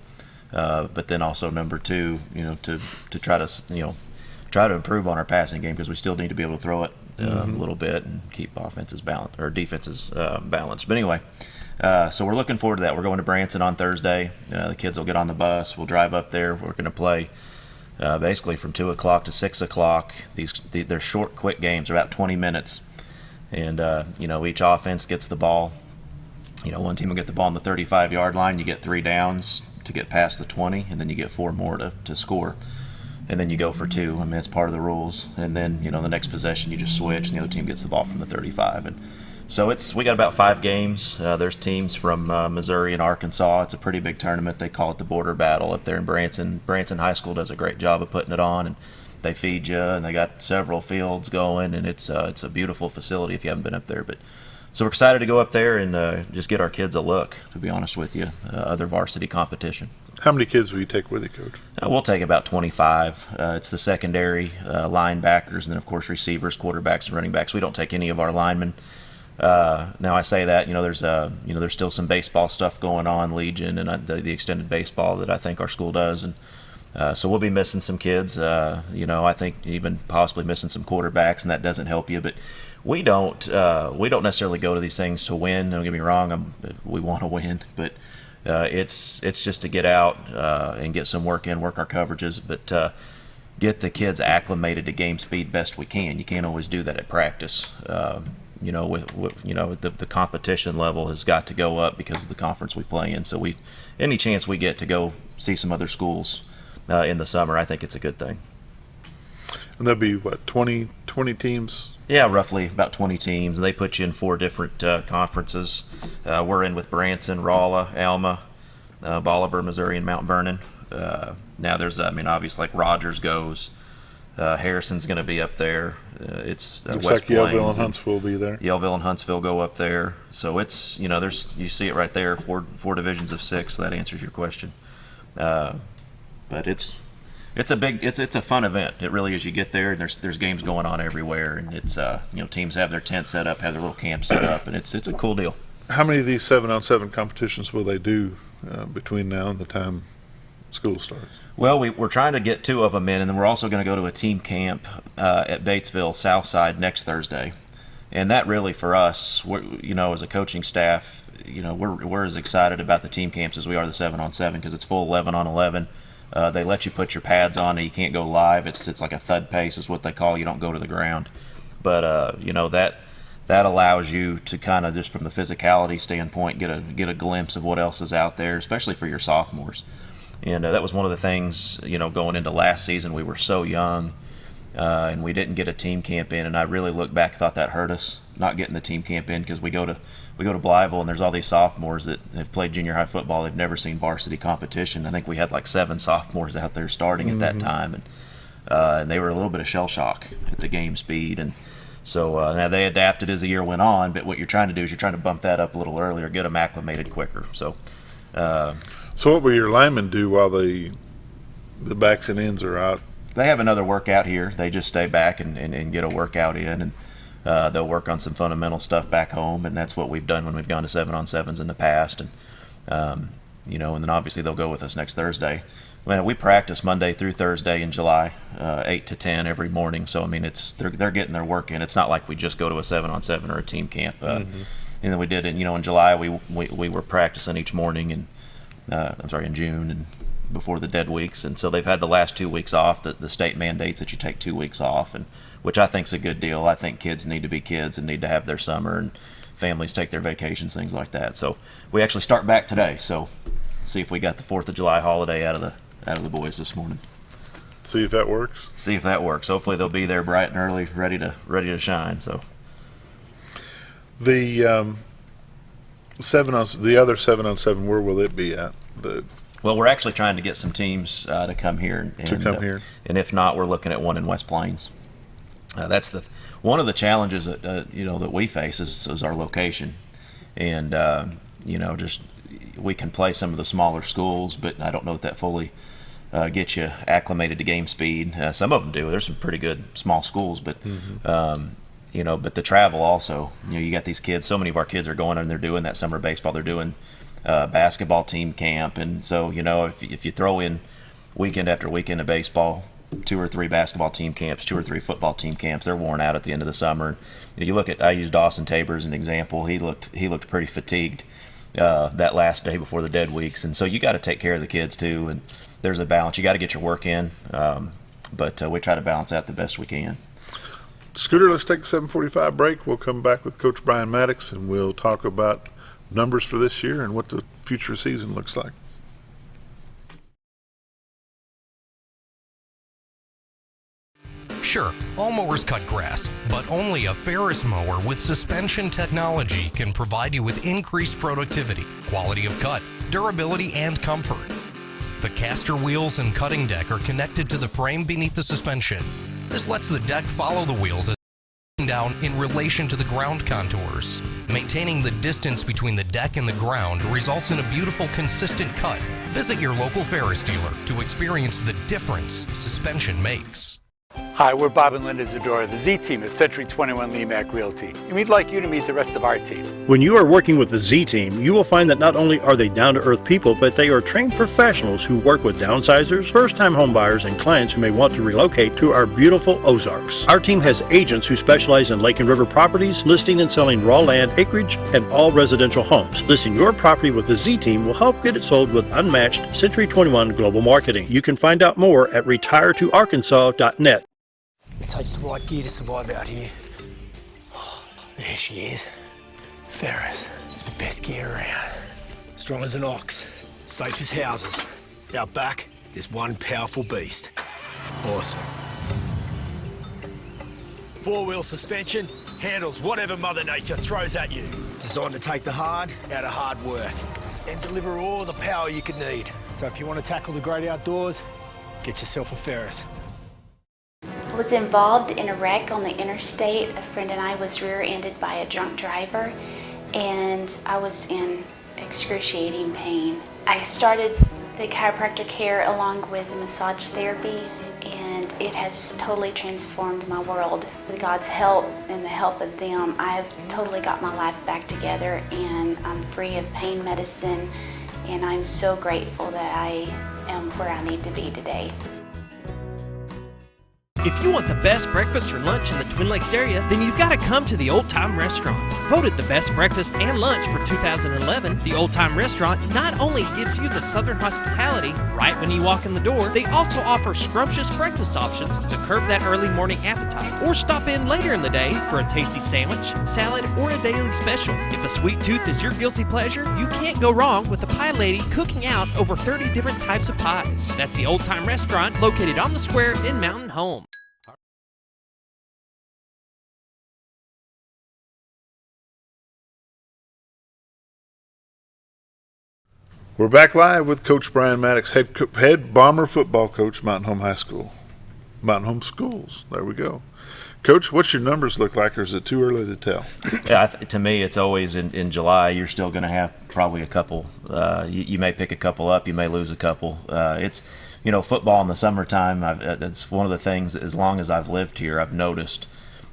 But then also number two, to try to improve on our passing game, because we still need to be able to throw it a little bit and keep offenses balanced or defenses balanced. But anyway, so we're looking forward to that. We're going to Branson on Thursday. The kids will get on the bus. We'll drive up there. We're going to play basically from 2 o'clock to 6 o'clock. They're short, quick games. They're about 20 minutes, and each offense gets the ball. One team will get the ball on the 35-yard line. You get 3 downs to get past the 20, and then you get 4 more to score, and then you go for 2. I mean, it's part of the rules. And then the next possession you just switch, and the other team gets the ball from the 35. And so we got about 5 games. There's teams from Missouri and Arkansas. It's a pretty big tournament. They call it the Border Battle up there in Branson. Branson High School does a great job of putting it on, and they feed you, and they got several fields going, and it's a beautiful facility if you haven't been up there. But so we're excited to go up there and just get our kids a look, to be honest with you, other varsity competition. How many kids will you take with you, Coach? We'll take about 25. It's the secondary, linebackers, and then, of course, receivers, quarterbacks, and running backs. We don't take any of our linemen. Now, I say that, there's still some baseball stuff going on, Legion, and the extended baseball that I think our school does. And so we'll be missing some kids, I think even possibly missing some quarterbacks, and that doesn't help you. But we don't necessarily go to these things to win. Don't get me wrong, we want to win, but it's just to get out and get some work in, work our coverages, but get the kids acclimated to game speed best we can. You can't always do that at practice. The competition level has got to go up because of the conference we play in. So any chance we get to go see some other schools in the summer, I think it's a good thing. And there'll be, 20 teams? Yeah, roughly about 20 teams. They put you in 4 different conferences. We're in with Branson, Rolla, Alma, Bolivar, Missouri, and Mount Vernon. Now there's, obviously, like Rogers goes. Harrison's going to be up there. It's looks West like Yellville Plains, and Huntsville will be there. Yellville and Huntsville go up there. So it's, you see it right there, 4 divisions of 6. So that answers your question. But it's a fun event. It really is. You get there, and there's games going on everywhere, and it's teams have their tent set up, have their little camp set up, and it's a cool deal. How many of these 7-on-7 competitions will they do between now and the time school starts? Well, we're trying to get 2 of them in, and then we're also going to go to a team camp at Batesville Southside next Thursday. And that really, for us, as a coaching staff, we're as excited about the team camps as we are the 7-on-7, because it's full 11-on-11. They let you put your pads on, and you can't go live. It's like a thud pace is what they call. You don't go to the ground. But that allows you to kind of, just from the physicality standpoint, get a glimpse of what else is out there, especially for your sophomores. And that was one of the things, going into last season, we were so young, and we didn't get a team camp in. And I really look back, thought that hurt us, not getting the team camp in, because we go to Blytheville, and there's all these sophomores that have played junior high football. They've never seen varsity competition. I think we had like 7 sophomores out there starting at that time, and they were a little bit of shell shock at the game speed. And so now they adapted as the year went on, but what you're trying to do is you're trying to bump that up a little earlier, get them acclimated quicker. So what will your linemen do while the backs and ends are out? They have another workout here. They just stay back and get a workout in, and they'll work on some fundamental stuff back home, and that's what we've done when we've gone to 7-on-7s in the past. And and then obviously they'll go with us next Thursday. We practice Monday through Thursday in July, 8 to 10 every morning. So they're getting their work in. It's not like we just go to a 7-on-7 or a team camp. And then we did it. In July we were practicing each morning, and in June and before the dead weeks. And so they've had the last 2 weeks off. The state mandates that you take 2 weeks off, and which I think is a good deal. I think kids need to be kids and need to have their summer, and families take their vacations, things like that. So we actually start back today. So let's see if we got the 4th of July holiday out of the boys this morning. See if that works. Hopefully they'll be there bright and early, ready to shine. So the other 7-on-7, where will it be at? The Well, we're actually trying to get some teams to come here. And if not, we're looking at one in West Plains. That's one of the challenges that that we face is our location, and just we can play some of the smaller schools, but I don't know that fully gets you acclimated to game speed. Some of them do. There's some pretty good small schools, but but the travel also. You got these kids. So many of our kids are going and they're doing that summer baseball. They're doing basketball team camp, and so if you throw in weekend after weekend of baseball, 2 or 3 basketball team camps, 2 or 3 football team camps, they're worn out at the end of the summer. You look at, I use Dawson Tabor as an example. He looked pretty fatigued that last day before the dead weeks, and so you got to take care of the kids too. And there's a balance. You got to get your work in, but we try to balance that the best we can. Scooter, let's take a 7:45 break. We'll come back with Coach Bryan Mattox, and we'll talk about numbers for this year and what the future season looks like. Sure, all mowers cut grass, but only a Ferris mower with suspension technology can provide you with increased productivity, quality of cut, durability, and comfort. The caster wheels and cutting deck are connected to the frame beneath the suspension. This lets the deck follow the wheels as down in relation to the ground contours. Maintaining the distance between the deck and the ground results in a beautiful, consistent cut. Visit your local Ferris dealer to experience the difference suspension makes. Hi, we're Bob and Linda Zdora, the Z team at Century 21 LeMac Realty, and we'd like you to meet the rest of our team. When you are working with the Z team, you will find that not only are they down-to-earth people, but they are trained professionals who work with downsizers, first-time homebuyers, and clients who may want to relocate to our beautiful Ozarks. Our team has agents who specialize in lake and river properties, listing and selling raw land, acreage, and all residential homes. Listing your property with the Z team will help get it sold with unmatched Century 21 global marketing. You can find out more at retiretoarkansas.net. It takes the right gear to survive out here. Oh, there she is. Ferris. It's the best gear around. Strong as an ox, safe as houses. Out back, there's one powerful beast. Awesome. 4-wheel suspension, handles whatever Mother Nature throws at you. Designed to take the hard out of hard work and deliver all the power you could need. So if you want to tackle the great outdoors, get yourself a Ferris. I was involved in a wreck on the interstate. A friend and I was rear-ended by a drunk driver, and I was in excruciating pain. I started the chiropractor care along with the massage therapy, and it has totally transformed my world. With God's help and the help of them, I've totally got my life back together, and I'm free of pain medicine, and I'm so grateful that I am where I need to be today. If you want the best breakfast or lunch in the Twin Lakes area, then you've got to come to the Old Time Restaurant. Voted the best breakfast and lunch for 2011, the Old Time Restaurant not only gives you the Southern hospitality right when you walk in the door, they also offer scrumptious breakfast options to curb that early morning appetite. Or stop in later in the day for a tasty sandwich, salad, or a daily special. If a sweet tooth is your guilty pleasure, you can't go wrong with the pie lady cooking out over 30 different types of pies. That's the Old Time Restaurant, located on the square in Mountain Home. We're back live with Coach Bryan Mattox, head Bomber football coach, Mountain Home High School. Mountain Home Schools. There we go. Coach, what's your numbers look like, or is it too early to tell? Yeah, to me, it's always in July. You're still going to have probably a couple. You may pick a couple up. You may lose a couple. It's, football in the summertime. That's one of the things. As long as I've lived here, I've noticed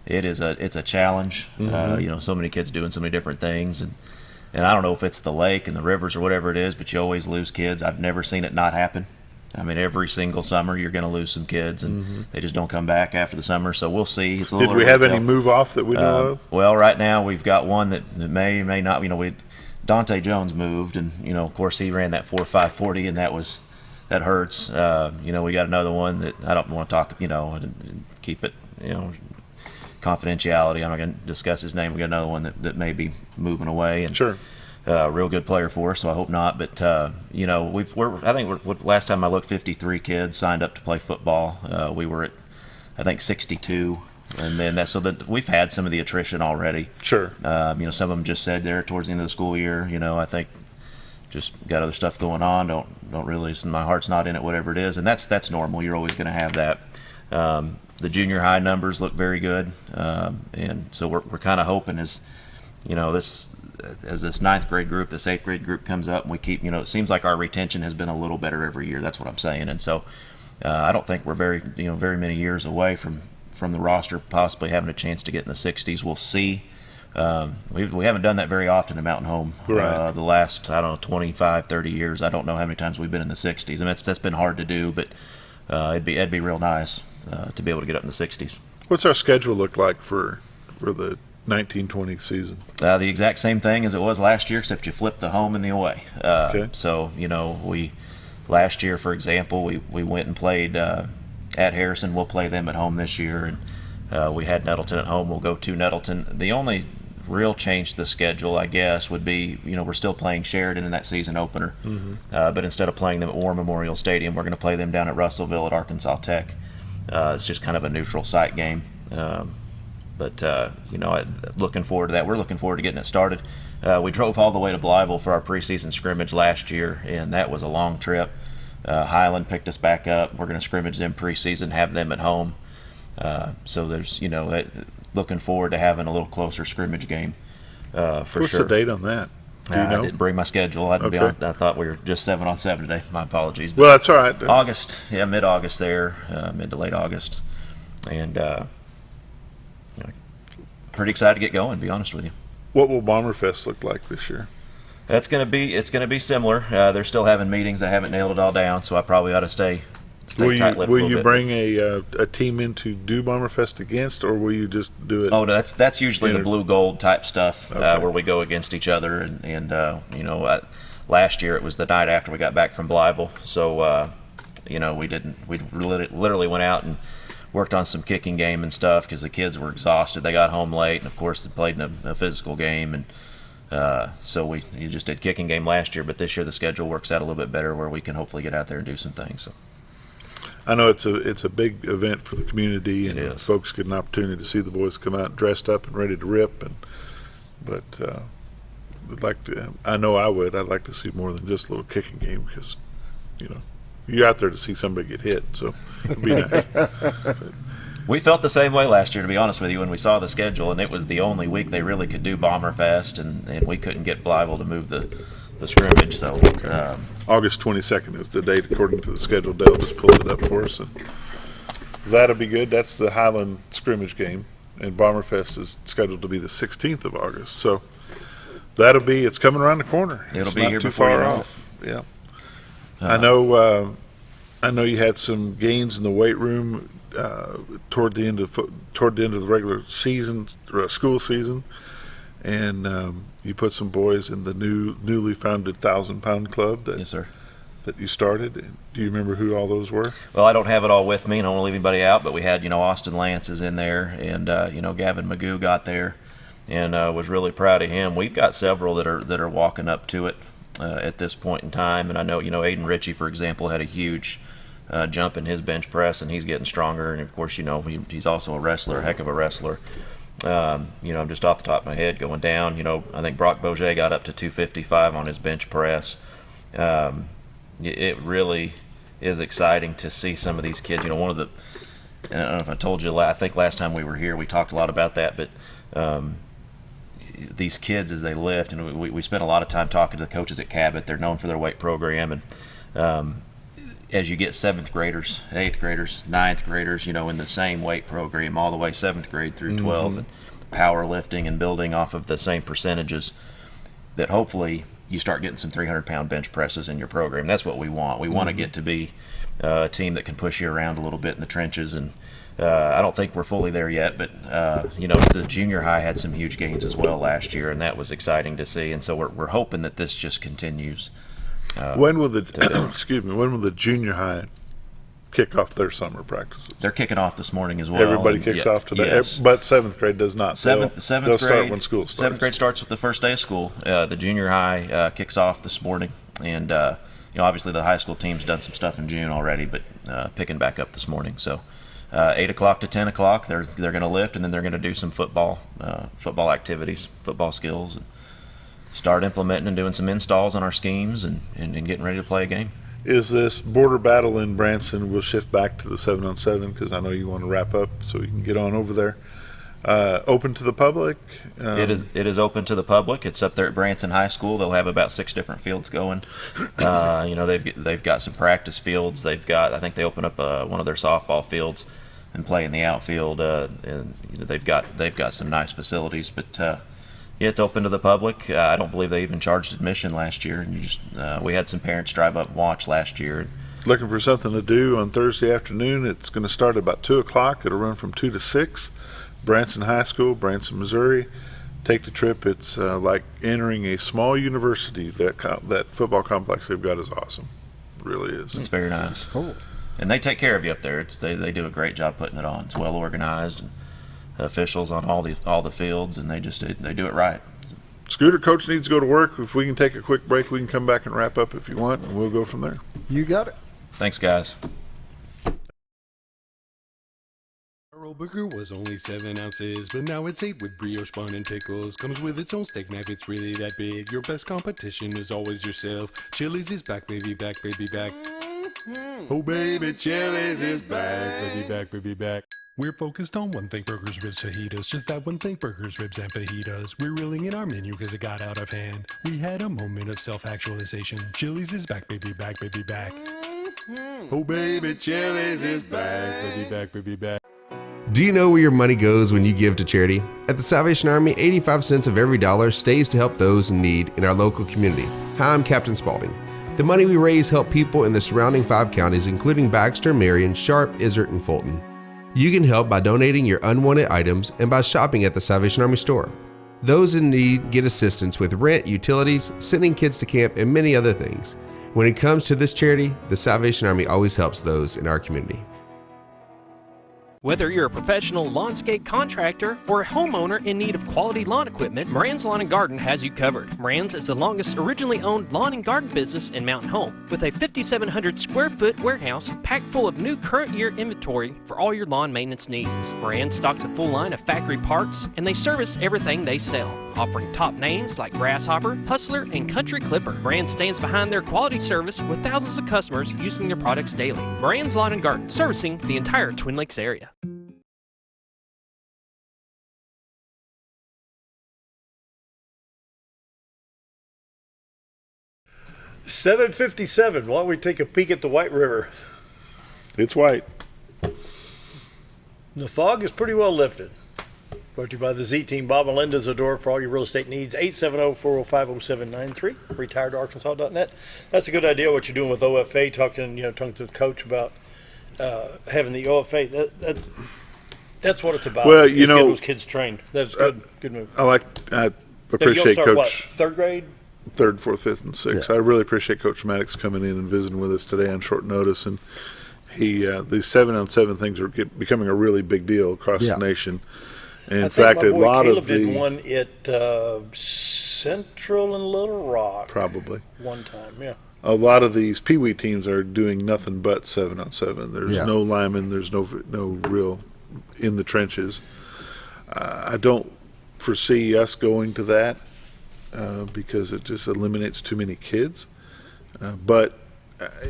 it's a challenge. Mm-hmm. So many kids doing so many different things, and I don't know if it's the lake and the rivers or whatever it is, but you always lose kids. I've never seen it not happen. I mean, every single summer you're going to lose some kids, and they just don't come back after the summer. So we'll see. It's a little Did we have any move off that we know of? Well, right now we've got one that may not. Dante Jones moved, and of course he ran that 4.540, and that hurts. We got another one that I don't want to talk. Keep it. Confidentiality. I'm not going to discuss his name. We got another one that may be moving away, and sure, real good player for us. So I hope not. But last time I looked, 53 kids signed up to play football. We were at 62, and then we've had some of the attrition already. Sure. Some of them just said there towards the end of the school year. I think just got other stuff going on. Don't really. My heart's not in it. Whatever it is, and that's normal. You're always going to have that. The junior high numbers look very good, and so we're kind of hoping as this ninth grade group, this eighth grade group comes up, and we keep. It seems like our retention has been a little better every year. That's what I'm saying, and so I don't think we're very many years away from the roster possibly having a chance to get in the 60s. We'll see. We haven't done that very often in Mountain Home. Right. The last 25, 30 years. I don't know how many times we've been in the 60s. I mean, that's been hard to do, but it'd be real nice to be able to get up in the 60s. What's our schedule look like for the 1920 season? The exact same thing as it was last year, except you flip the home and the away. Okay. So we last year, for example, we went and played at Harrison. We'll play them at home this year, and we had Nettleton at home. We'll go to Nettleton. The only real change to the schedule, I guess, would be we're still playing Sheridan in that season opener, but instead of playing them at War Memorial Stadium, we're going to play them down at Russellville at Arkansas Tech. It's just kind of a neutral site game, but looking forward to that. We're looking forward to getting it started. We drove all the way to Blytheville for our preseason scrimmage last year, and that was a long trip. Highland picked us back up. We're going to scrimmage them preseason, have them at home. So there's looking forward to having a little closer scrimmage game for sure. What's the date on that? Do you know? I didn't bring my schedule. I thought we were just 7-on-7 today. My apologies. Well, that's all right. August, mid-August there, mid to late August, and pretty excited to get going. To be honest with you. What will Bomberfest look like this year? It's gonna be similar. They're still having meetings. I haven't nailed it all down, so I probably ought to stay tight-lipped. Will you bring a team in to do Bomberfest against, or will you just do it? Oh, no, that's usually the blue gold type stuff, where we go against each other, and last year it was the night after we got back from Blytheville, so we literally went out and worked on some kicking game and stuff because the kids were exhausted. They got home late, and of course they played in a physical game, and so you just did kicking game last year, but this year the schedule works out a little bit better where we can hopefully get out there and do some things. So. I know it's a big event for the community, and folks get an opportunity to see the boys come out dressed up and ready to rip. But I'd like to. I know I would. I'd like to see more than just a little kicking game because, you're out there to see somebody get hit. So it'd be nice. We felt the same way last year, to be honest with you, when we saw the schedule, and it was the only week they really could do Bomberfest, and we couldn't get Blytheville to move the scrimmage. So August 22nd is the date according to the schedule. Dale just pulled it up for us, and that'll be good. That's the Highland scrimmage game, and Bomberfest is scheduled to be the 16th of August. So it's coming around the corner. It'll be here before you're off. Yeah, I know you had some gains in the weight room toward the end of the regular season, school season, and you put some boys in the newly founded 1,000-pound club. Yes, sir. That you started. Do you remember who all those were? Well, I don't have it all with me, and I don't want to leave anybody out. But we had Austin Lance is in there, and Gavin Magoo got there, and was really proud of him. We've got several that are walking up to it at this point in time, and I know Aiden Ritchie, for example, had a huge jump in his bench press, and he's getting stronger. And of course, he's also a wrestler, a heck of a wrestler. I'm just off the top of my head going down. I think Brock Boget got up to 255 on his bench press. It really is exciting to see some of these kids. One of the, I don't know if I told you, I think last time we were here we talked a lot about that, but these kids as they lift, and we spent a lot of time talking to the coaches at Cabot. They're known for their weight program, and as you get 7th graders, 8th graders, 9th graders, in the same weight program all the way 7th grade through 12th, and powerlifting and building off of the same percentages, that hopefully you start getting some 300-pound bench presses in your program. That's what we want. We want to get to be a team that can push you around a little bit in the trenches, and I don't think we're fully there yet, but the junior high had some huge gains as well last year, and that was exciting to see, and so we're hoping that this just continues. When will the junior high kick off their summer practices? They're kicking off this morning as well. Everybody kicks off today, yes. But 7th grade does not. They'll start when school starts. 7th grade starts with the first day of school. The junior high kicks off this morning, and obviously the high school team's done some stuff in June already, but picking back up this morning. So 8 o'clock to 10 o'clock, they're going to lift, and then they're going to do some football activities, football skills. start implementing and doing some installs on our schemes and getting ready to play a game. Is this border battle in Branson, we'll shift back to the 7-on-7 because I know you want to wrap up so we can get on over there. Open to the public? It is open to the public. It's up there at Branson High School. They'll have about 6 different fields going. They've got some practice fields. I think they open up one of their softball fields and play in the outfield. And they've got some nice facilities. But it's open to the public. I don't believe they even charged admission last year. And we had some parents drive up and watch last year. Looking for something to do on Thursday afternoon. It's going to start at about 2 o'clock. It'll run from 2 to 6. Branson High School, Branson, Missouri. Take the trip. It's like entering a small university. That football complex they've got is awesome. It really is. It's very nice. Cool. And they take care of you up there. They do a great job putting it on. It's well organized. And officials on all the fields, and they do it right. Scooter, coach needs to go to work. If we can take a quick break, we can come back and wrap up if you want, and we'll go from there. You got it. Thanks, guys. Our burger was only 7 ounces, but now it's 8 with brioche bun and pickles. Comes with its own steak knife, it's really that big. Your best competition is always yourself. Chili's is back, baby, back, baby, back. Oh, baby, Chili's is back, baby, back, baby, back. We're focused on one thing, burgers, ribs, fajitas. Just that one thing, burgers, ribs, and fajitas. We're reeling in our menu because it got out of hand. We had a moment of self-actualization. Chili's is back, baby, back, baby, back. Oh, baby, Chili's is back, baby, back, baby, back. Do you know where your money goes when you give to charity? At the Salvation Army, 85 cents of every dollar stays to help those in need in our local community. Hi, I'm Captain Spaulding. The money we raise help people in the surrounding 5 counties, including Baxter, Marion, Sharp, Izzard, and Fulton. You can help by donating your unwanted items and by shopping at the Salvation Army store. Those in need get assistance with rent, utilities, sending kids to camp, and many other things. When it comes to this charity, the Salvation Army always helps those in our community. Whether you're a professional lawnscape contractor or a homeowner in need of quality lawn equipment, Moran's Lawn & Garden has you covered. Moran's is the longest originally owned lawn and garden business in Mountain Home, with a 5,700 square foot warehouse packed full of new current year inventory for all your lawn maintenance needs. Moran stocks a full line of factory parts, and they service everything they sell, offering top names like Grasshopper, Hustler, and Country Clipper. Moran stands behind their quality service with thousands of customers using their products daily. Moran's Lawn & Garden, servicing the entire Twin Lakes area. 7:57. Why don't we take a peek at the White River? It's white. The fog is pretty well lifted. Brought to you by the Z-Team, Bob and Linda Zdora, for all your real estate needs. 870-405-0793. Retiredarkansas.net. That's a good idea what you're doing with OFA. Talking to the coach about having the OFA. That's what it's about. Well, get those kids trained. That's good. Good move. I appreciate start, Coach. What, 3rd grade? 3rd, 4th, 5th, and 6th. Yeah. I really appreciate Coach Mattox coming in and visiting with us today on short notice. And these 7-on-7 things are becoming a really big deal across the nation. And in fact, a lot Caleb of the did one at Central and Little Rock. Probably one time, yeah. A lot of these Pee Wee teams are doing nothing but 7-on-7. There's no linemen. There's no real in the trenches. I don't foresee us going to that. Because it just eliminates too many kids. But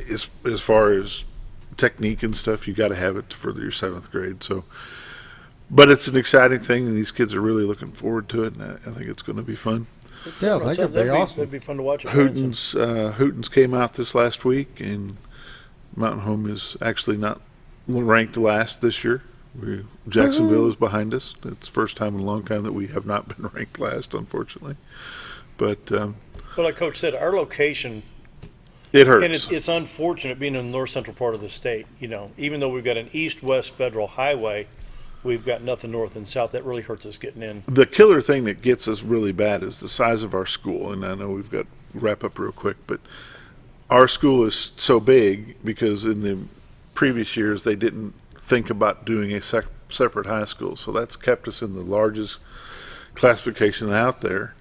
as far as technique and stuff, you got to have it for your 7th grade. So, but it's an exciting thing, and these kids are really looking forward to it, and I think it's going to be fun. Yeah, I think it'd be awesome. That'd be fun to watch. Hooten's came out this last week, and Mountain Home is actually not ranked last this year. Jacksonville is behind us. It's the first time in a long time that we have not been ranked last, unfortunately. But like Coach said, our location, it hurts. And it's unfortunate being in the north central part of the state. Even though we've got an east-west federal highway, we've got nothing north and south. That really hurts us getting in. The killer thing that gets us really bad is the size of our school. And I know we've got to wrap up real quick, but our school is so big because in the previous years they didn't think about doing a separate high school. So that's kept us in the largest classification out there.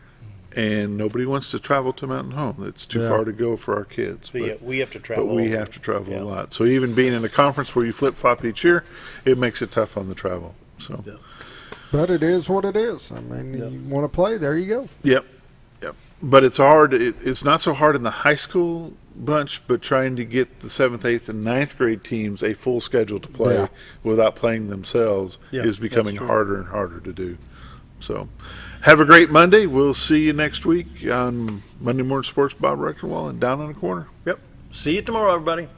And nobody wants to travel to Mountain Home. It's too far to go for our kids. But we have to travel. But we have to travel a lot. So even being in a conference where you flip-flop each year, it makes it tough on the travel. So, but it is what it is. I mean, you want to play, there you go. Yep. But it's hard. It's not so hard in the high school bunch, but trying to get the 7th, 8th, and 9th grade teams a full schedule to play without playing themselves is becoming harder and harder to do. So have a great Monday. We'll see you next week on Monday Morning Sports. Bob Rectorwell and Down in the Corner. Yep. See you tomorrow, everybody.